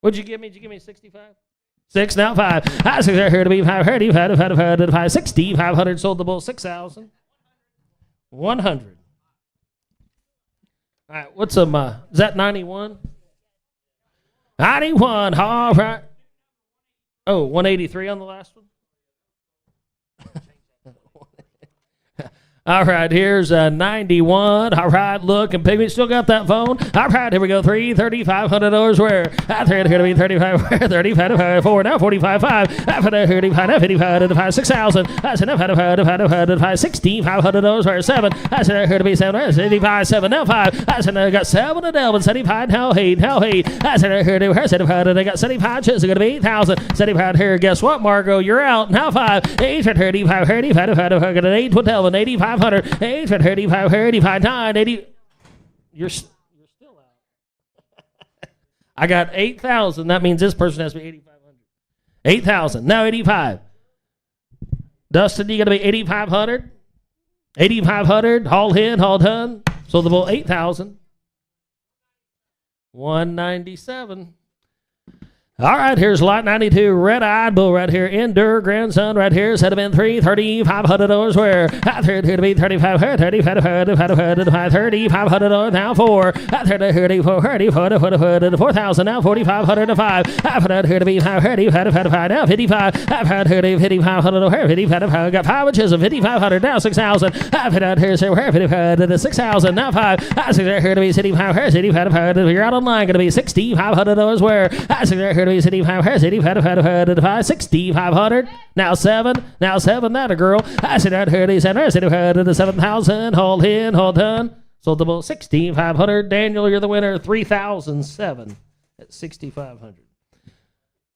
What'd you give me? Did you give me 65? 6. Now 5. 6 right here to be 5. 5. 6,500. Sold the bull 6,100. All right, what's is that 91? 91, all right. Oh, 183 on the last one? All right, here's 91. All right, look, and Piggy still got that phone. All right, here we go. $3,500. Where? Here to be 35. 35. 4. Now 45. 5. 35. Now 55. 5. 6,000. That's enough. 5. 6,500. Where? 7. That's here to be 7. 75. 7. Now 5. That's got 7 to Delvin. 75. Now 8. Now 8. That's here to be 75. They got 75 chips. It's going to be 8,000. 75 here. Guess what, Margot? You're out. Now 5. 8. 35. 35. Got an 8 with Delvin. 85. 8 for 35, 35, 9, 80. You're still out. I got 8,000. That means this person has to be 8,500. 8,000. Now 85. Dustin, you got to be 8,500. 8,500. Haul in, haul done. So the bull 8,000. 197. All right, here's lot 92, red-eyed bull right here, Endure grandson right here, set him in $3,500 where I third here to be $3,500, $3,500 now 4, I third here to be 4,000 now 4,500 to 5, I third here to be 5, now 55, I've had here to be 5,500 here, 55, got 5 inches of 5,500 now 6,000, I've had here to 55 to 6,000 now 5, I see here to be 5,500, if you're out online, going to be $6,500 where I see here to be 6,500, now 7, that a girl. I said out here, 7,000, hold in, hold done. Sold the bull 6,500. Daniel, you're the winner, 3,007 at 6,500.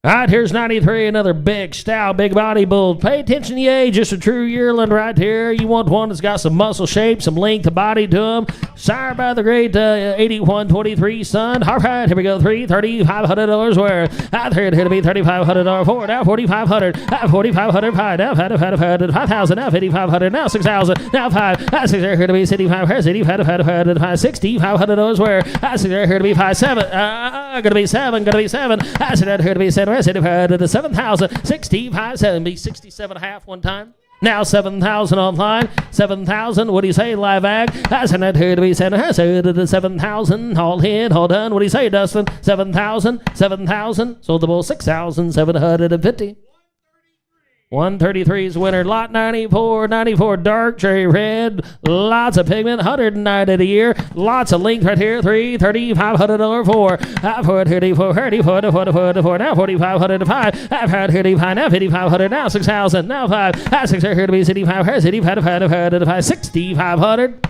All right, here's 93, another big, stout, big body bull. Pay attention to the age, just a true yearling right here. You want one that's got some muscle shape, some length of body to him. Sired by the great 8123 son. All right, here we go, $3,500 where I heard here to be $3,500 for now 4,500, 4,500, 5, now 5,000, now 5,500, now 6,000, now 5. I see there here to be $6,500, $6,500 where I see there here to be 5,700, gonna be 7, I see that here to be 7. To 7,000, 65, be 67 and a half one time. Now 7,000 online, 7,000. What do you say, live ag? I said that here to be 7,000. All in, all done. What do you say, Dustin? 7,000. Sold the bull 6,750. 133's winner, lot 94, dark cherry red, lots of pigment, 109 a year, lots of length right here, $3,500 for, I've heard 34, now 4,500 to 5, I've heard 35, now 5,500, now 6,000, now 5, I 6 here to be 5,500, 6,500.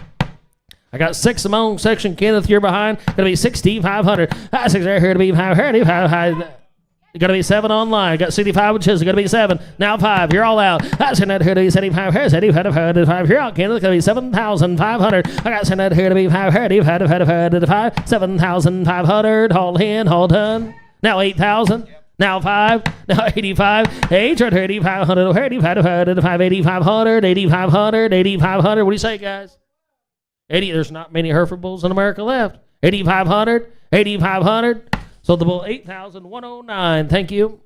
I got 6 in my own section, Kenneth, you're behind, gonna be 6,500, I 6 here to be 5,500. Going to be 7 online. Got 65 inches. Going to be 7. Now 5. You're all out. I sent that here to be 75. 75. You're out, Canada. Going to be 7,500. I got sent that here to be 5. 7,500. Hold in. Hold done. Now 8,000. Now 5. Now 85. 8,500. 8,500. 8,500. What do you say, guys? 80. There's not many Hereford Bulls in America left. 8,500. 8,500. So the bull 8,109. Thank you.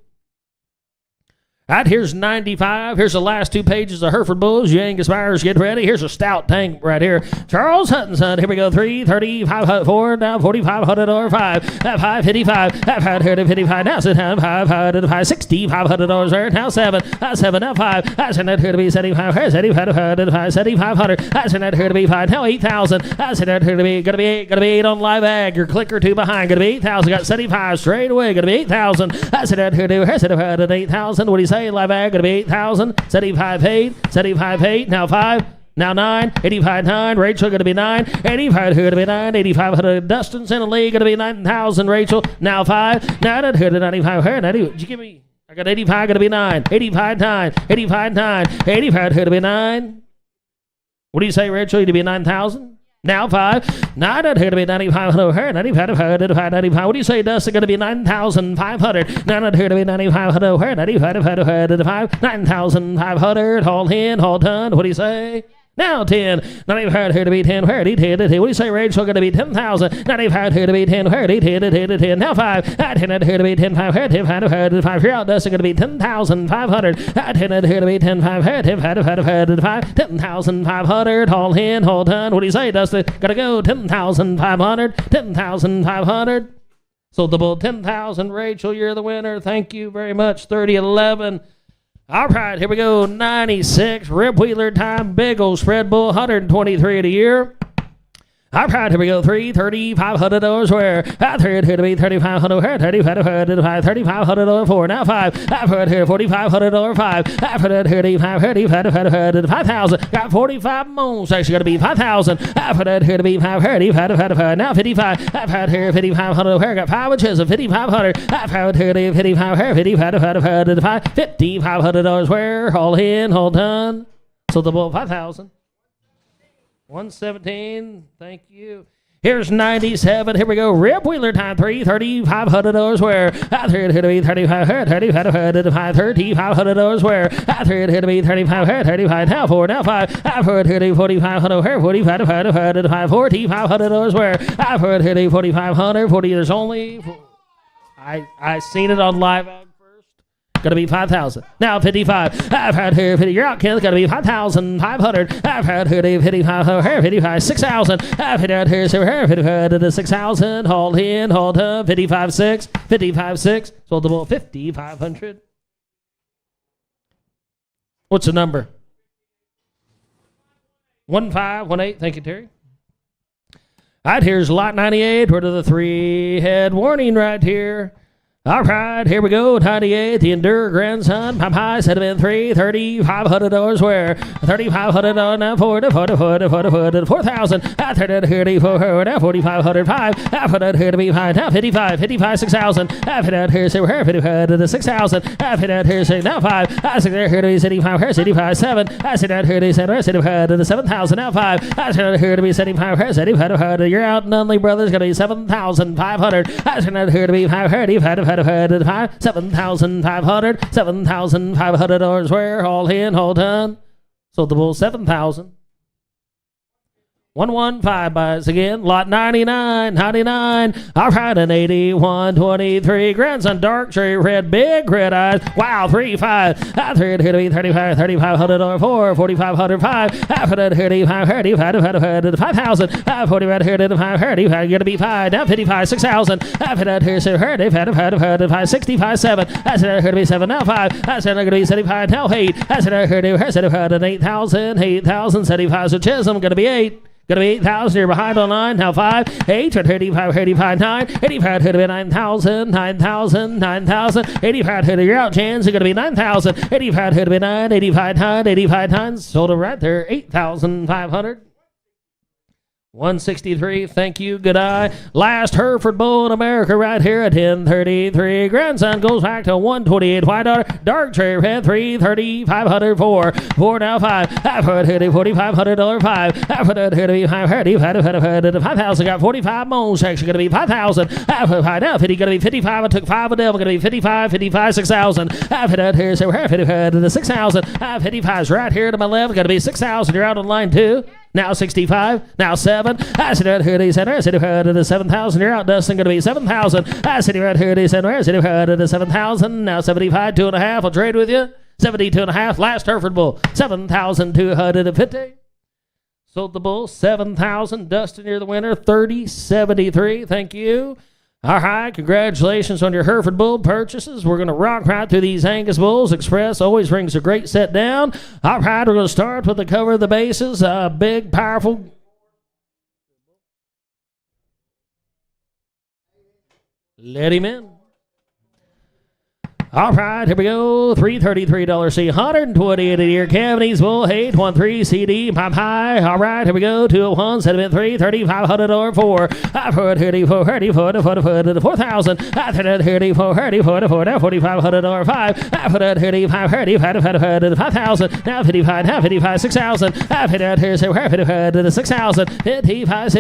All right, here's 95. Here's the last 2 pages of Hereford Bulls. You Angus buyers, get ready. Here's a stout tank right here. Charles Huttonson. Here we go. 3,35, 4, now 4,500 or 5. 555. 555. Now sit down. 500, 6,500 there. Now 7. 7. Now 5. I send that here to be 75. 7,500. I send that here to be 5. Now 8,000. I send that here to be gonna be 8. Gonna be 8 on live ag. Your click or 2 behind. Gonna be 8,000. Got 75 straight away. Gonna be 8,000. I send that here to be 8,000. What do you say? Live ag, gonna be 8,000, 75 paid, now 5, now 9, 85 9, Rachel gonna be 9, 85 here to be 9, 8,500 Dustin's in the league, gonna be 9,000 Rachel, now 5, now here to 95 here, 90, did you give me, I got 85 gonna be 9, 85 9, 85 9, 85 here to be 9, what do you say Rachel, you to be 9,000? Now 5, 9 here to be 9,500, 95, what do you say, Dustin? Going to be 9,500, 9 here to be 9,500, 95, 9,500, all in, all done, what do you say? Now 10, 95 here to be 10, where 10, what do you say, Rachel? Going to be 10,000, 95 here to be 10, where 10, now 5, 10 here to be 10, 5, 5 here out, Dustin going to be 10,500, 10 here to be 10, 5, 10,500, all in, all done, what do you say, Dustin? Gotta go 10,500, so the bull 10,000, Rachel, you're the winner, thank you very much, 3011. All right, here we go. 96, rib wheeler time, big old spread bull, 123 a year. All right, here we go. $3,500 where I heard here to be 3,500, 3,500 for now 5. I've heard here 4,500 5. I've heard here 5,000. Got 45 more. So actually got to be 5,000. I've heard here to be 5. Now 55. I've heard here 5,500 where got 5 inches of 5,500. I've heard here 55 $5,500 where all in, all done. So the bull 5,000. 117, thank you. Here's 97, here we go, rib wheeler time, $3,500 where I heard here to be $3,500 where I heard here to be 35 now 4, now 5, I've heard here to be 4,500 where $4,500 where I've heard here to be 4,500, 40, there's only, I seen it on Live Ag first. Gonna be 5,000. Now 55. I've had here 50. You're out, Ken. It's gonna be 5,500. I've had here 55. Here 55. 6,000. I've had here 6,000. Hold in. Hold up. 55 6. 55 6. Sold the bull 5,500. What's the number? 1518. Thank you, Terry. All right, here's lot 98. We're to the 3-head warning right here. All right, here we go. 98, the Endure grandson. Pop high, set him in 3, $3,500 where? $3,500 now 4,000. I turn it here to 4, now 4,500. 5. I put it here to be 5, now 55, 6,000. I put it here, say we're 55 to 6,000. I put it here, say now 5. I sit there here to be 75, here 75, 7. I sit down here to be 75 to 7,000, now 5. I sit here to be 75, here 75. You're out, Nunley Brothers, gonna be 7,500. I sit down here to be 5, 7,500, $7,500 where? All in, hold on. Sold the bull 7,000. 115 buys again. Lot 99. All right, an 81, 23. Grandson, dark cherry red, big red eyes. Wow, 3-5. I threw it here to be 35, $3,500 4, 4,500 5. I put it here to be 5, 5,000. I put it right here to the 5, 35. You're gonna be 5. Now 55, 6,000. I put it here to 5, 65, 7. I said it here to be 7. Now 5. I said it gonna be 75. Now 8. I said it here to be 8,000. 75. So Chisholm gonna be 8. Gonna be 8,000. You're behind on 9. Now 5, 8, 35, 9. 85 to be 9,000. 85 to you're out, Chance. You're gonna be 9,000. 85 to be 9. 85 9. Sold it right there. 8,500. 163. Thank you. Good eye. Last Hereford bull in America right here at 1033. Grandson goes back to 128. White dark cherry red 3,500 4. 4 now 5. I put it here to $4,500 5. I put it here to be 5,000. Got 45 moans. Actually gonna be 5,000. I put 5 now 50. Gonna be 55. I took 5 of them. Gonna be 55, 6,000. I put it here. So we're 55 to 6,000. 55's right here to my left. Gonna be 6,000. You're out on line 2. Now 65. Now 7. I sit right here to center. I sit right to 7,000. You're out, Dustin. Going to be 7,000. I sit right here to center. I sit right to 7,000. Now 75. 2.5. I'll trade with you. 72.5. Last Hereford bull. 7,250. Sold the bull. 7,000. Dustin, you're the winner. 30.73. Thank you. All right, congratulations on your Hereford Bull purchases. We're going to rock right through these Angus Bulls. Express always brings a great set down. All right, we're going to start with the cover of the bases. Big, powerful. Let him in. All right, here we go. $333 C, 128 a year. Cavities, Bull, 813 CD, pop high. All right, here we go. 201, sediment 3, $3,500 4. I put 34 to 4,000. I put it 34 now $4,500 5. I put it 35 to 5,000. Now 55, now 55, 6,000. I put it here, so 55 to 6,000. 55,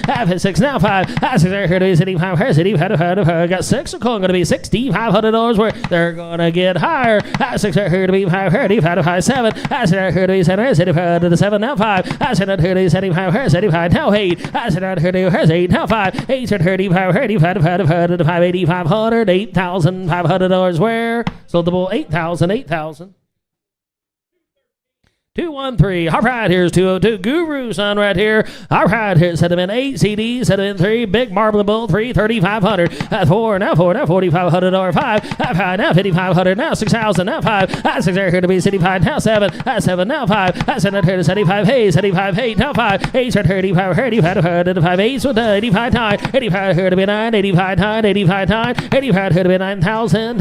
I put 6 now 5. I said here to be 65, got 6. So going to be $6,500 where they're gonna get higher. I said here to be 5, 7. I said here to be 75 to 7 now 5. I said here to be 75 now 8. I said here to be 8 now 5. 8 said 35 to 8,500. $8,500 where? Sold the bull 8,000. 213. All right, here's 202. Guru son right here. All right, here's set him in 8 CDs, set him in 3. Big Marble Bull 3, $3,500. 4 now $4,500 5. 5 now 5,500 now 6,000 now 5. I 6 here to be 75 now 7. 7 now 5. I send it here to 75 hey 75 8 now 5. 8 here 35 to 5 8 with 85 9. 85 here to be 9. 85 9 85 9. 85 here to be 9,000.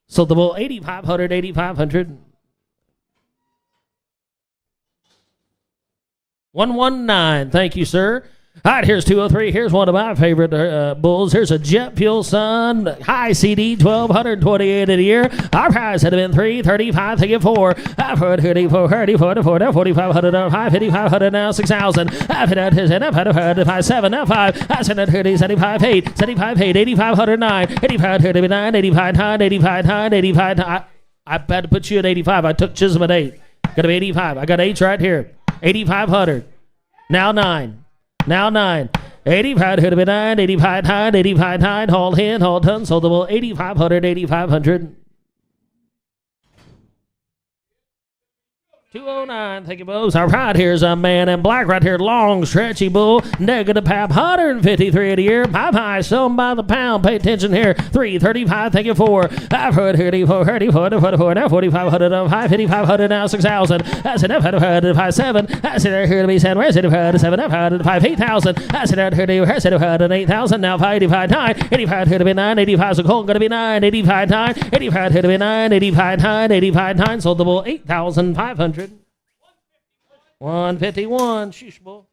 Sold the bull 8,500. 119. Thank you, sir. All right, here's 203. Here's one of my favorite bulls. Here's a Jet Fuel Sun high CD, 1,228 a year. Our price had been 335 to get 4. I've heard 34 to 4 now $4,500 5, 5,500 now 6,000. I've hit out his end. I've had 5 7 now 5. I sent it here to 75 8, 8,500 9, 85 here to be 9, 85 9, 85 9, 85 9. I had to put you at 85. I took Chisholm at 8. Got to be 85. I got 8 right here. 8,500. Now 9. Now 9. 85 to be 9, 85 9, 85 9, hauled in, hauled done, sold the bull, 8,500, 8,500. 209, thank you, Bulls. All right, here's a man in black right here. Long, stretchy bull. Negative pap, 153 a year. Pie pie, sold by the pound. Pay attention here. 335, thank you, 4. 34, 34, 44, now 4,500, 5,500, now 6,000. That's enough, 5, 7. That's it, here to be 7. Where's it, 7, 5, 8,000. That's it, here to be, where's it, 8,000. Now 5, 85, 9. 85, here to be 9. 85, so cold, gonna be 9. 85, 9. 85, here to be 9. 85, 9. 85, 9. Sold the bull, 8,500. 151, sheesh, bull.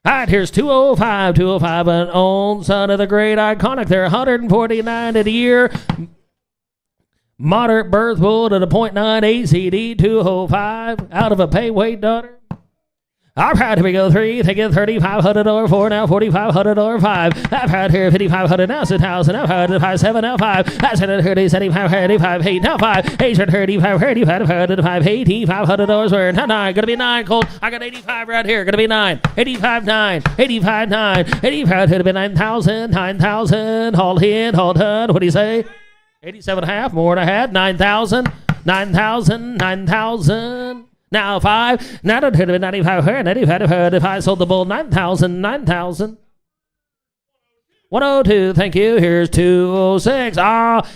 All right, here's 205, 205, an old son of the great iconic there, 149 a year. Moderate birth bull to the .9 ACD, 205, out of a pay weight daughter. All right, here we go, 3, take it, $3,500, 4, now $4,500, 5. I've had here, 5,500, now 6,000, I've had 5, 7, now 5. That's it, 30, 75, 8, now 5. 8, 35, 5, $8,500, where, now 9, gonna be 9, Colt. I got 85 right here, gonna be 9. 85, 9, 85, 9, 85, gonna be 9,000, 9,000, haul in, haul done, what do you say? 87 and a half, more than I had, 9,000, 9,000, 9,000. Now 5, now 95, 95, sold the bull, 9,000, 9,000. 102, thank you. Here's 206.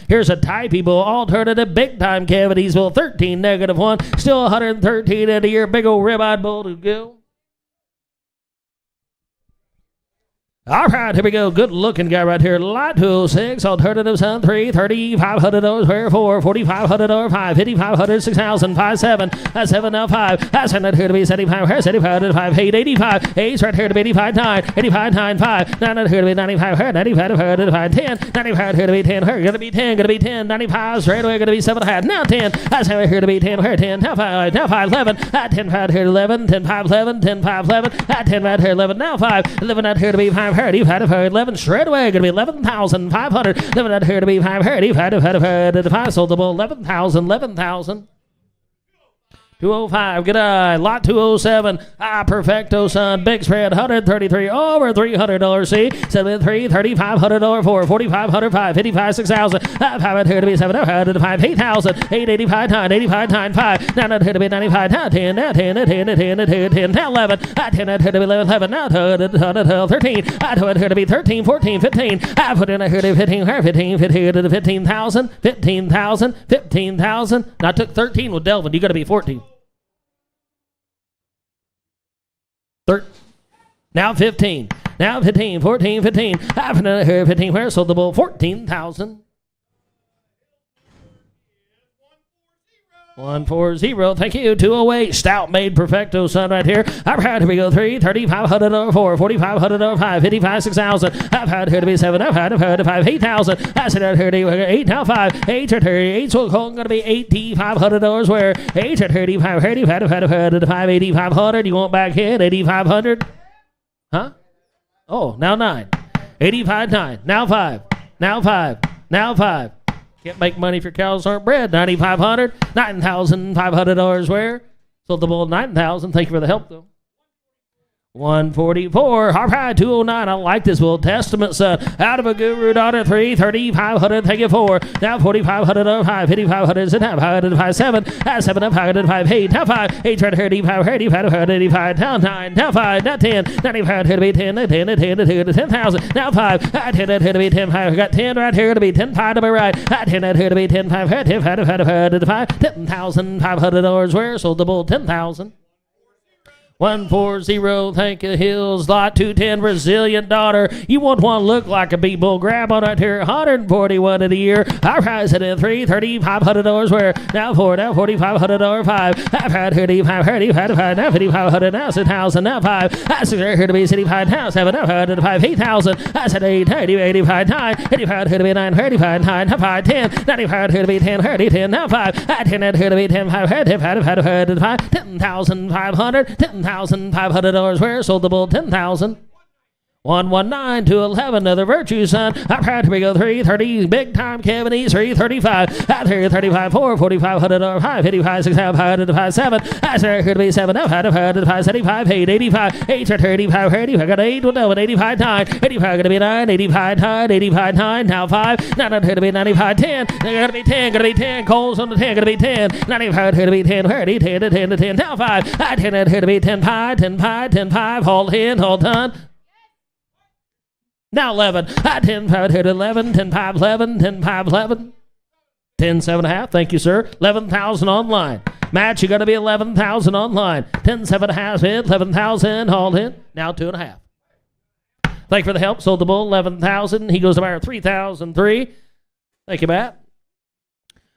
Here's a typey bull, alternative big time cavities bull, 13, negative 1, still 113 in a year, big old rib-eyed bull to go. All right, here we go. Good looking guy right here. Lot 206, alternative son 3, $3,500, where 4, $4,500, 5, $5,500, 6,000, 5, 7. That's 7 now 5. That's here to be 75, 75, 5, 8, 85. 8 right here to be 85, 9, 85, 9, 5. 9 here to be 95, 95, 5, 10. 95 here to be 10, here gonna be 10, gonna be 10. 95 straight away gonna be 7 and a half. Now 10. That's here to be 10, here 10. Now 5, now 5, 11. 10 right here 11, 10, 5, 11, 10, 5, 11. 10 right here 11, now 5. 11 out here to be 5. 11 straight away, gonna be 11,500. 11 out here to be 5. 5 sold the bull, 11,000, 11,000. 205, good eye. Lot 207, perfecto son, big spread, 133, over $300, see, 73, $3,500, 4, $4,500, 5, 55, 6,000, 5 out here to be 7, 5, 8,000, 885, 9, 85, 9, 5, 9 out here to be 95, now 10, now 10, 10, now 11, 10 out here to be 11, now 12, 13, 2 out here to be 13, 14, 15, I put in out here to be 15,000, 15,000, 15,000, now I took 13 with Delvin, you gotta be 14. Now 15. Now 15, 14, 15. Half another here, 15. Where sold the bull? 14,000. 140, thank you. 208, stout made perfecto son right here. I've had here we go 3, $3,500, 4, $4,500, 5, 55, 6,000. I've had here to be 7, I've had 5, 8,000. That's it out here to be 8, now 5, 8 to 8, so gonna be $8,500 where 8 to 35, 5, 8,500. You want back in 8,500? Huh? Oh, now 9. 85, 9. Now 5. Now 5. Now 5. Can't make money if your cows aren't bred. 9,500, $9,500 where? Sold the bull 9,000. Thank you for the help though. 144, all right, 209. I like this bull. Testament son, out of a guru daughter, 3, 3,500. Thank you 4. Now 4,500, 5, 5,500, 5, 7, 7, 5, 8, now 5, 8, 35, 85, now 9, now 5, now 10, 95 here to be 10, 10,000, now 5, 10 here to be 10, 5, got 10 right here to be 10, 5 to be right, 10 here to be 10, 5, 10,500 where? Sold the bull 10,000. 140, thank you, Hills. Lot 210, Resilient daughter. You want one look like a big bull. Grab on right here, 141 in a year. I price it in 3, $3,500 where? Now 4, now $4,500, 5. I've had 35, 35, now 5,500, now 6,000, now 5. That's here to be 65, now 7, now 5, 8,000. That's at 8, 85, 9, 85 here to be 9, 35, 9, now 5, 10, 95 here to be 10, 10, now 5, 10 here to be 10, 5, 10,500, $10,500 where? Sold the bull 10,000. 119 to 11, another virtue, son. I'm proud to go 330, big time Kevin East, 335. Out here, 35, 4, 4,500 or 5, 55, 6, 5, 7. I said here to be 7, 5, 75, 8, 85, 8, 35, 30, I got 8, 85, 9, 85, gonna be 9, 85, 9, 85, 9, now 5, 9, here to be 95, 10, gonna be 10, gonna be 10, Coles on the 10, gonna be 10, 95, here to be 10, 30, 10 to 10 to 10, now 5, 10, here to be 10, 5, 10, 5, 10, 5, hold in, hold done. Now 11. 10, 5, 10, 11, 10, 5, 11, 10, 5, 11. 10, 7.5. Thank you, sir. 11,000 online. Matt, you got to be 11,000 online. 10, 7.5 bid. 11,000. Hold in. Now 2.5. Thank you for the help. Sold the bull. 11,000. He goes to buyer 3,003. Thank you, Matt.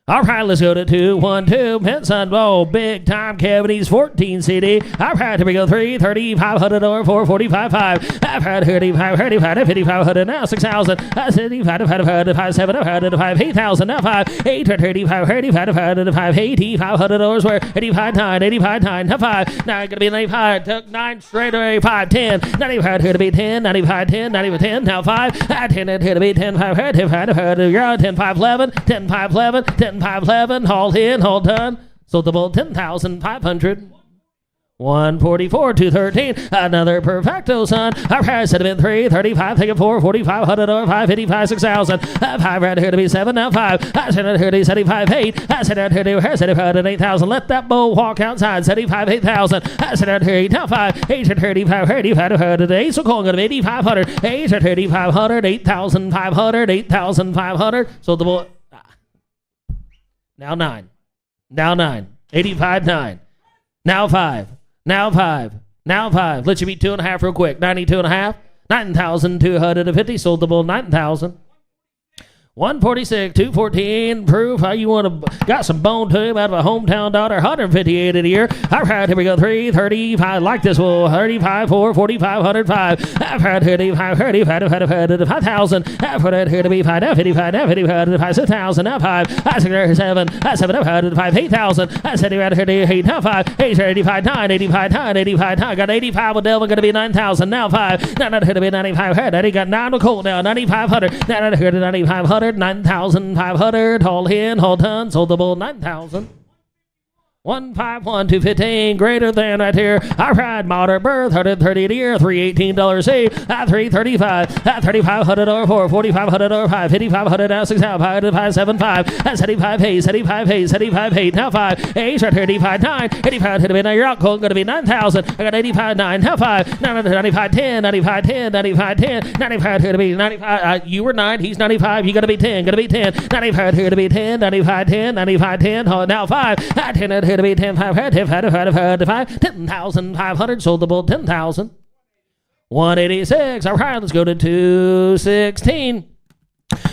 All right, let's go to 2, 1, 2. Penson, oh, big time Kevin's 14 CD. All right, here we go. 3, 30, 500 or 4, 45, 5. All right, 35, 35, 5500, now 6,000. 75, 5, 7, 5, 8,000, now 5. 8, 35, 35, 5, 80, 500 or where 85, 9, 85, 9, now 5. Now going to be 95, took 9 straight away, 5, 10. 95, here to be 10, 95, 10, 95, 10, now 5. 10, here to be 10, 5, 10, 5, 11, 10, 5, 11, 10, 5, 11, hold in, hold done. Sold the bull 10,500. 144, 213, another perfecto, son. Our price had been 3, 35, take it 4, 4,500 or 5, 55, 6,000. 5 right here to be 7, now 5. I said out here to be 75, 8. I said out here to be 75, 8,000. Let that bull walk outside, 75, 8,000. I said out here 8, now 5. 8, 35, 35, 8. So calling it 8,500. 8, 3,500, 8,500, 8,500. So the bull. Now 9. Now 9. 85, 9. Now 5. Now 5. Now 5. Let you beat 2.5 real quick. 92.5. 9,250. Sold the bull 9,000. 146, 214, proof how you want to, got some bone to him out of a hometown daughter, 158 a year. All right, here we go, 335, like this, well, 35, 4, 4,500, 5. All right, 35, 5,000. For that here to be 5, 55, 55, 6,000, now 5. I said 7, 5, 8,000. I said right here to 8, now 5. 8, 85, 9, 85, 9, 85, 9. Got 85 with Delvin, going to be 9,000, now 5. Now here to be 95, he got 9 with Colt now, 9,500. Now here to 9,500. 9,500, hold in, hold done, sold the bull 9,000. 151, 215, greater than right here. All right, modern birth, 130 a year, $318 save. 335, 3,500 or 4, 4,500 or 5, 5,500 now 6,500, 575, 75, 8, 75, 8, 75, 8, now 5, 8, 35, 9, 85, hit a minute, you're out cold, going to be 9,000. I got 85, 9, now 5, 95, 10, 95, 10, 95, 10, 95, here to be 95, you were 9, he's 95, you got to be 10, going to be 10, 95, here to be 10, 95, 10, 95, 10, now 5, 10, here to be 10, 5, 10,500, sold the bull 10,000. 186, all right, let's go to 216.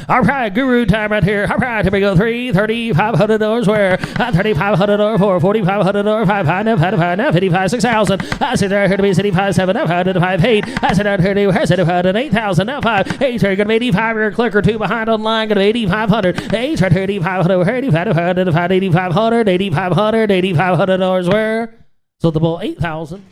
All right, guru time right here. All right, here we go. 3, 3,500 where 3,500 or 4, 4,500 or 5, 55, 6,000. I said there here to be 75, 7, 5, 8. I said out here to be 8,000, now 5. 8, you're going to be 85, you're a click or 2 behind online, going to be 8,500. 8, 3,500, 8,500, 8,500, 8,500, $8,500 where? So the bull 8,000.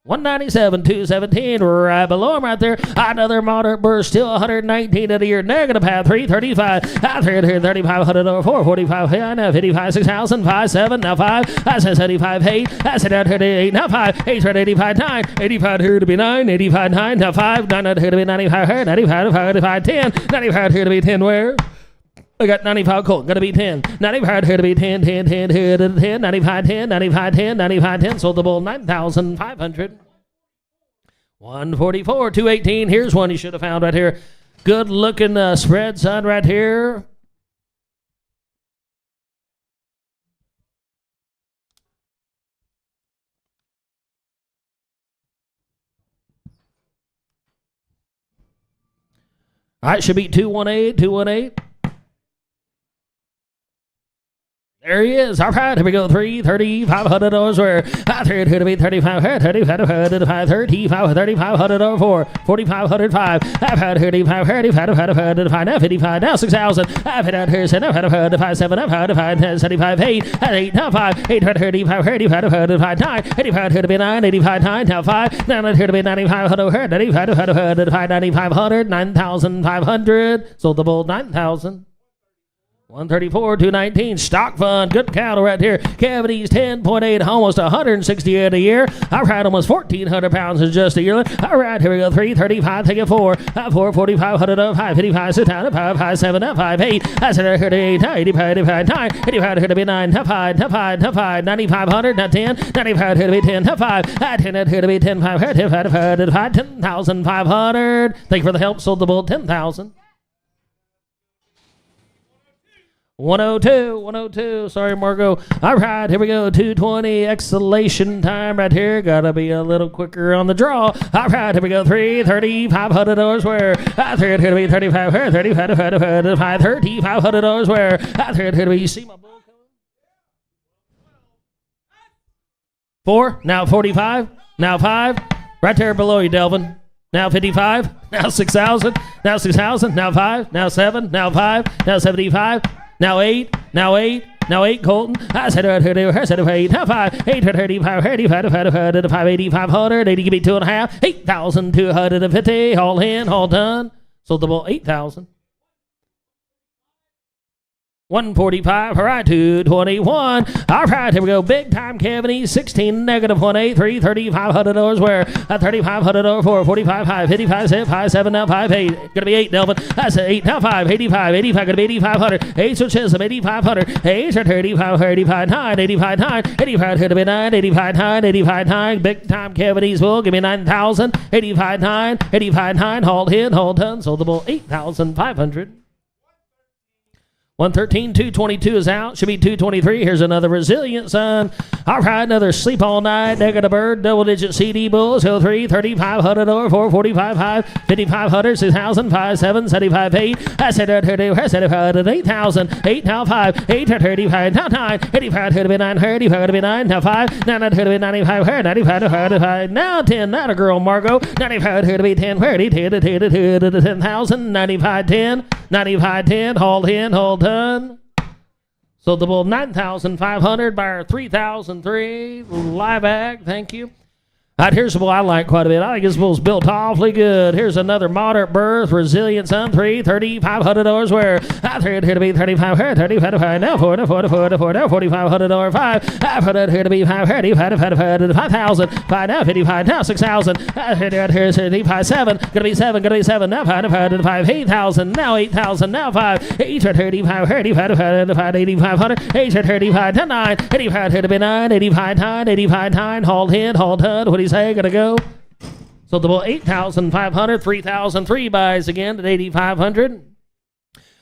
197, 217, right below him right there. Another moderate burst, still 119 of the year. Negative path, 335, 3,500 over 4, 45, 55, 6,000, 5, 7, now 5. I said 75, 8. I said out here to 8, now 5. 8, 85, 9. 85 here to be 9, 85, 9, now 5. 9 out here to be 95, 95, 95, 10. 95 here to be 10 where? I got 95 Colt, gonna be 10. 95 here to be 10, 10, 10, here to 10, 95, 10, 95, 10, 95, 10. Sold the bull 9,500. 144, 218. Here's one you should have found right here. Good looking spread, son, right here. All right, should be 218, 218. There he is. All right, here we go. $3,500 where I threw it to be 3,500, 3,500, 3,500 over 4, 4,505. I've had 35, 35, now 55, now 6,000. I've had here, said I've had 5, 7, I've had 5, 75, 8, 8, now 5, 835, 35, 9, 85 to be 9, 85, 9, now 5, now here to be 9,500, 9,500, 9,500. Sold the bull 9,000. 134, 219, stock fund, good cattle right here. Cavities 10.8, almost 168 a year. I ride almost 1,400 pounds in just a year. All right, here we go. 335, take it 4, 4,500 up, 555, sit down, 557, 58. I said 38, 85, 85, 9, 85 here to be 9, 5, 9,500, not 10, 95 here to be 10, 5, 10 here to be 10, 5, 10,500. Thank you for the help. Sold the bull 10,000. 102. Sorry, Margot. All right, here we go. 220 exhalation time right here. Gotta be a little quicker on the draw. All right, here we go. $3,500 where I threw it here to be 35, 35, $3,500 where I threw it here to be. You see my bull coming? 4, now 45, now 5. Right there below you, Delvin. Now 55, now 6,000, now 6,000, now 5, now 7, now 5, now 75. Now 8, Colton. I said 8, now 5, 835, 8,500, 80, give me 2.5, 8,250, all in, all done. Sold the bull 8,000. 145, all right, 221. All right, here we go. Big time cavity, 16, -1, $3,500 where $3,500 over 4, 45, 5, 55, 6, 5, 7, now 5, 8. Gonna be 8, Delvin. I said 8, now 5, 85, 85, gonna be 8,500. 8, so Chisholm, 8,500. 8, 35, 85, 9, 85, 9, 85, here to be 9, 85, 9, 85, 9. Big time cavities will give me 9,000. 85, 9, 85, 9. Hold in, hold done. Sold the bull 8,500. 113, 222 is out. Should be 223. Here's another resilient son. All right, another sleep all night. Negative bird, double digit CD bulls. Hill 3, 3,500 over 4, 45, 5, 5,500, 6,000, 5, 7, 75, 8. I said 8,000. 8 now 5, 8 35 now 9, 85 to be 9, 35 to be 9 now 5, 9 to be 95, 95 to 5 now 10. Not a girl, Margot. 95 to be 10, 30 to 10,000, 95, 10, 95, 10. Hold in, hold done. So the bull 9,500 by our 3,003 live ag. Thank you. All right, here's a bull I like quite a bit. I think this bull's built awfully good. Here's another moderate birth, resilient son, $3,500 where I threw it here to be 35, 35, now 4, now 4,500 5. I put it here to be 5, 5,000, 5 now 55, now 6,000. I put it here 75, 7, gonna be 7, now 5, 8,000, now 8,000, now 5, 8, 35, 8,500, 8, 35, now 9, 85 here to be 9, 85, 9, 85, 9, hold in, hold HUD. What do you say? Gonna go. So the bull 8,500, 3,003 buys again at 8,500.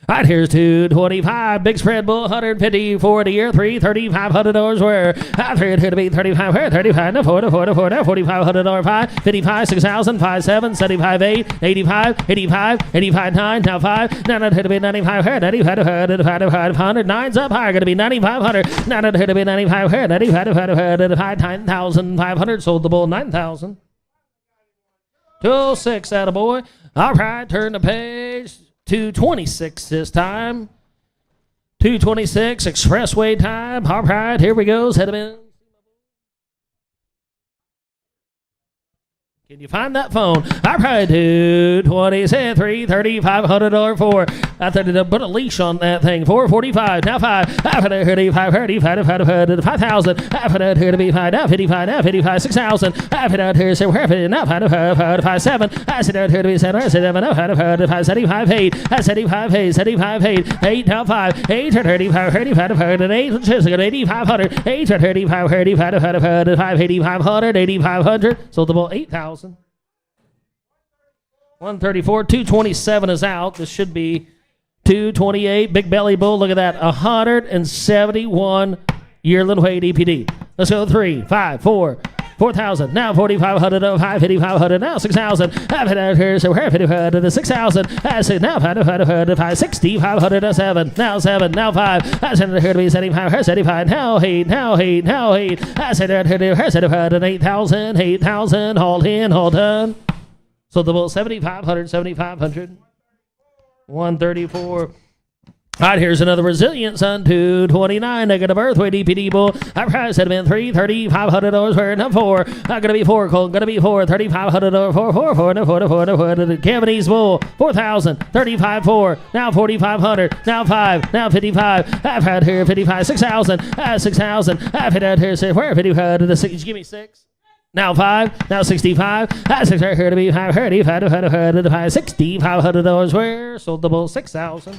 All right, here's 225. Big spread bull, 154 a year, $3,500 where I threw it here to be 35, 35, now 4, now $4,500 5, 55, 6,000, 5, 7, 75, 8, 85, 85, 85, 9, now 5, now here to be 95, 95, 500, 9's up higher, gonna be 9,500, now here to be 95, 95, 9,500, sold the bull 9,000. 206, attaboy. All right, turn the page. 226 this time. 226 expressway time. All right, here we go. Head in. Can you find that phone? All right, 226, $3,500 for. I thought to put a leash on that thing. 445, now 5. I put it here to be 5, 5,000. I put it here to be 5, now 55, now 55, 6,000. I put it here to be now 5, 7. I said out here to be 7, 7, now 5, 75, 8. I 75, 8, 75, 8. 8, now 5, 8, 35, 8, 8,500, 8, 35, 8,500, 8,500. So the bull 8,000. 134, 227 is out. This should be 228. Big belly bull. Look at that. 171 yearling weight EPD. Let's go 3, 5, 4, 4,000. Now 4,500 of 5, 5,500. Now 6,000. I've hit out here, so we're 5,500 to 6,000. I say now 5,500 5, 6,500 to 7. Now 7. Now 5. I send it here to be 75. 75. Now 8. Now 8. Now 8. I send it here to be 75. 8,000. 8,000. Hold in. Hold on. So the bull 7,500. 7,500. 134. All right, here's another resilient son, 229, negative earthway DPD bull. Our price had been $3,500 for now 4. Not gonna be 4, Colt. Gonna be 4, $3,500 for 4, the Cavanese bull, 4,000, 35, 4. Now 4,500. Now 5. Now 55. I've had here 55, 6,000. 6,000. I've had out here say where 55 to the 6. Give me 6. Now 5. Now 65. 6 right here to be 5. 35, $6,500 where sold the bull 6,000.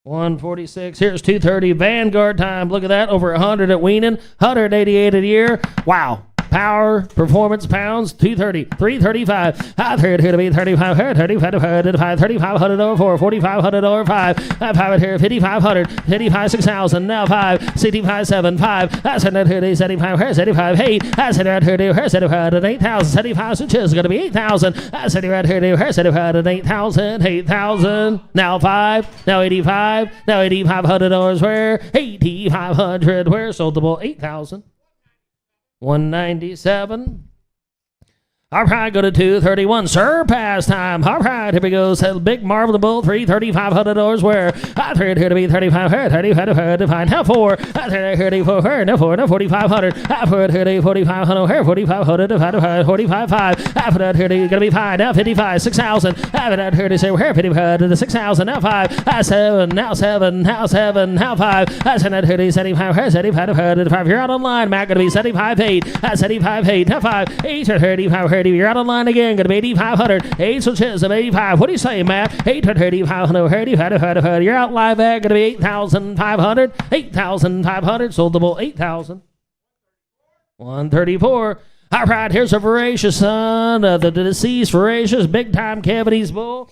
146. Here's 230. Vanguard time. Look at that. Over 100 at Weenan. 188 a year. Wow. Power, performance pounds, 230, 335. I've heard here to be 35, 3,500 over 4, 4,500 over 5. I've had here 5,500, 55, 6,000. Now 5, 65, 7, 5. I said that here to 75, 75, 8. I said that here to 75, 8,000, 75 inches is going to be 8,000. I said right here to 75, 8,000, 8,000. Now 5, now 85, now $8,500 where 8,500 where sold the bull 8,000. 197. All right, go to 231. Surpass time. All right, here we go. So big marvel the bull, $3,500 where I heard here to be 35, 35, now 4. I heard here to be 4, no 4, no 4,500. I heard here to be 4,500, here 4,500, 45, 5. I put out here to gonna be 5, now 55, 6,000. I put out here to say we're 55 to 6,000, now 5. I 7, now 7, now 7, now 5. I send out here to 75, 75, 5. You're out online, Matt, gonna be 75, 8. I 75, 8, now 5. 8, 35, you're out online again. Going to be 8,500. 8 switches of 85. What do you say, Matt? 8,500. You're out live at. Going to be 8,500. 8,500. Sold the bull 8,000. 134. All right, here's a voracious son of the deceased voracious big time Cavanese bull.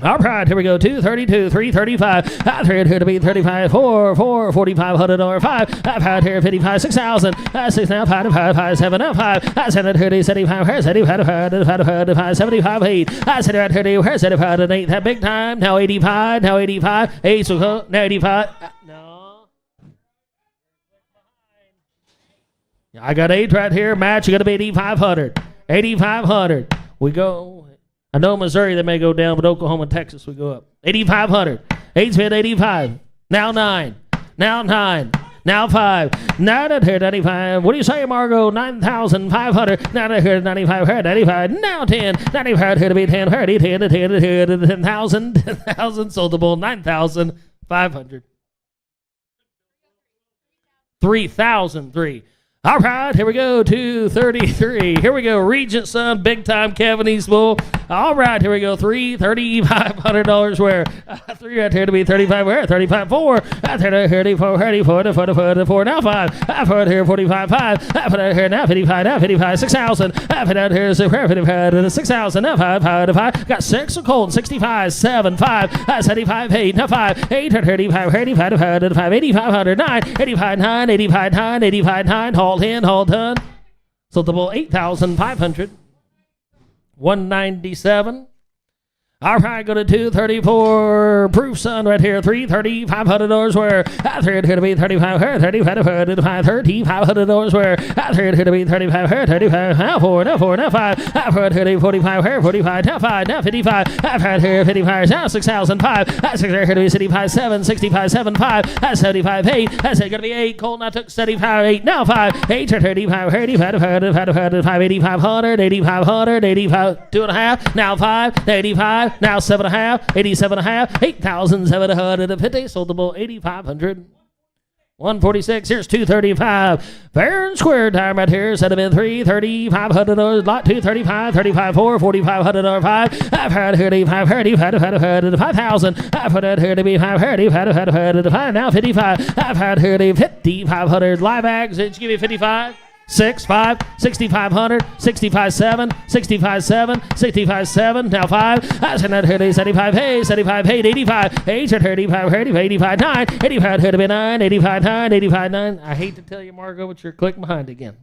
All right, here we go. 232, 335. I've heard here to be 35, 4, 4,500 or 5. I've had here 55, 6,000. 6 now 5, 7 now 5. I said it here to 75, 75, 8. I said it here to 75 and 8. That big time. Now 85, now 85. 8, so now 85. No. I got 8 right here. Match, you're going to be 8,500. 8,500. We go. I know Missouri, they may go down, but Oklahoma and Texas, we go up. 8,500. 8's been 85. Now 9. Now 9. Now 5. Now that here 95. What do you say, Margot? 9,500. Now that here 95. Here 95. Now 10. 95 here to be 10. 30. 10 to 10 to 10 to 10,000. 10,000. Sold the bull. 9,500. 3,003. All right, here we go, 233. Here we go, Regent Son, big time Cavanese bull. All right, here we go, $3,500 where 3 right here to be 35 where 35 4. I put it here 34 now 5. I put it here 45 5. I put it here now 55 6,000. I put it here 55 6,000 now 5. Got 6 cold 65 7 5. 75 8 now 5 835 8,500 9 85 9 85 9 85 9. Hold in, hold done. So the bull 8,500. 197. All right, go to 234. Proof son right here. $3,500 where I heard here to be 35. $3,500 where I heard here to be 35. Now 4, now 4, now 5. I've heard here to be 45. 45. Now 5. Now 55. I've had here 55. Now 6,005. I said here to be 65. 7. 65. 7. 5. That's 75. 8. I said going to be 8. Colt. I took 75. 8. Now 5. 8. 35. 8,500. 8,500. 85. 2.5. Now 5. 85. Now 7.5, 87.5, 8,750. Sold the bull 8,500. 146. Here's 235. Fair and square time right here. Set them in $3,500. Lot 235, 35 4, 4,500 5. I've had here to be 5,000. I've put it here to be 5, 5 now 55. I've had here to be 5,500 live bags. Did you give me 55? 5, 6,500, 65.7, 65.7, 65.7, now 5, I said 75, hey, 75, hey, 85, 85, 85, 9, 85, 9, 85, 9, 85, 9. I hate to tell you, Margot, but you're clicking behind again.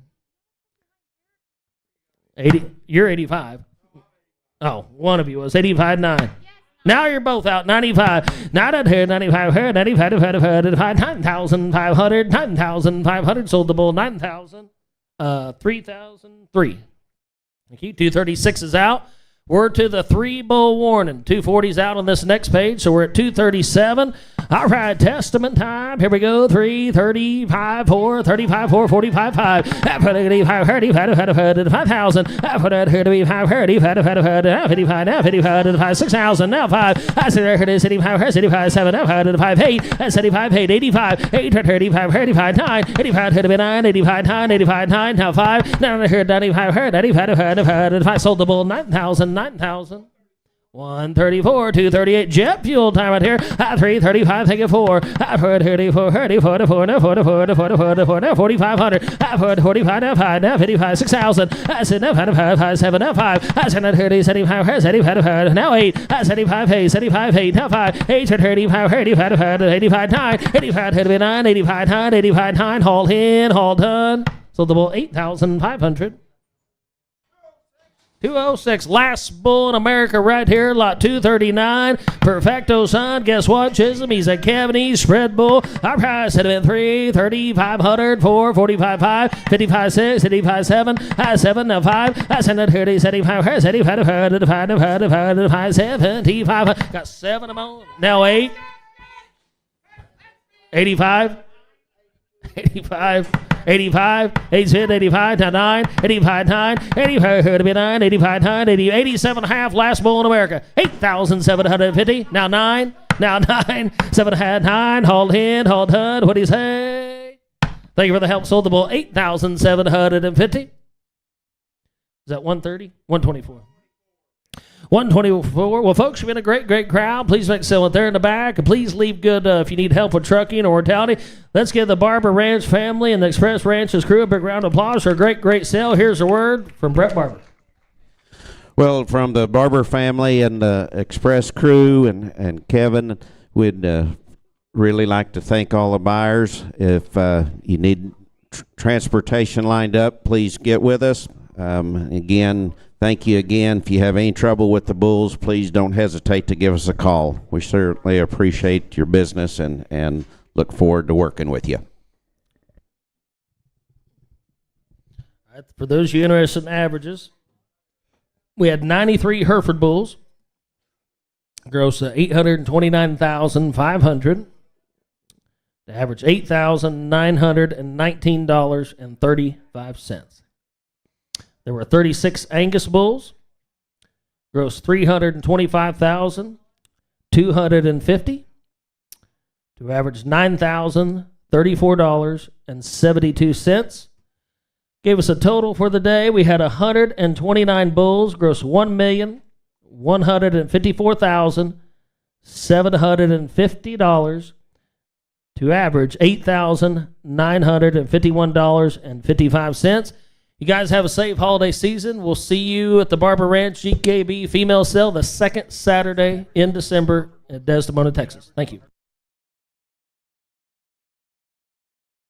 80, you're 85. Oh, one of you was 85, 9. Now you're both out. 95, 95, 95, 9,500, 9,500. Sold the bull 9,000. 3,003. Thank you. 236 is out. We're to the 3 bull warning. 240 is out on this next page, so we're at 237. All right, testament time. Here we go. 3, 35, 4, 35, 4, 45, 5. 35, 5,000. 35, 55, 6,000. Now 5. I said there it is. 75, 7, 5, 8. 75, 8, 85. 8, 35, 35, 9. 85, 9, 85, 9, 85, 9. Now 5. Now I heard 95, 95, sold the bull 9,000. 9,000. 134, 238, jet fuel time right here. 335, take it 4. 34, 44, 4,500. 45, 5, 55, 6,000. I said 5, 7, 5. I said 75, now 8. 75, 8, 75, 8, now 5. 8, 35, 85, 9. 85, 9, 85, 9, 85, 9. Haul in, haul done. So the bull 8,500. 206, last bull in America right here, lot 239. Perfecto son, guess what, Chisholm? He's a Cavanese spread bull. Our price had been 3, 3,500, 4, 45, 5, 55, 6, 55, 7, 7, 5. I sent it 30, 75, 75, 75. Got 7 of them on. Now 8. 85. 85, 85, 85, now 9, 85, 9, 85, 9, 85, 9, 87 and a half, last bull in America, 8,750, now 9, 7 had 9, hauled in, hauled done, what do you say? Thank you for the help, sold the bull, 8,750. Is that 130? 124. 124. Well, folks, you've been a great crowd. Please make sale there in the back. And please leave good if you need help with trucking or mortality. Let's give the Barber Ranch family and the Express Ranch's crew a big round of applause for a great sale. Here's a word from Brett Barber. Well, from the Barber family and the Express crew and Kevin, we'd really like to thank all the buyers. If you need transportation lined up, please get with us. Again, thank you again. If you have any trouble with the bulls, please don't hesitate to give us a call. We certainly appreciate your business and look forward to working with you. All right, for those of you interested in averages, we had 93 Hereford bulls, gross $829,500. The average $8,919.35. There were 36 Angus Bulls, gross $325,250, to average $9,034.72. Gave us a total for the day. We had 129 bulls, gross $1,154,750, to average $8,951.55. You guys have a safe holiday season. We'll see you at the Barber Ranch GKB female sale the second Saturday in December in Desdemona, Texas. Thank you.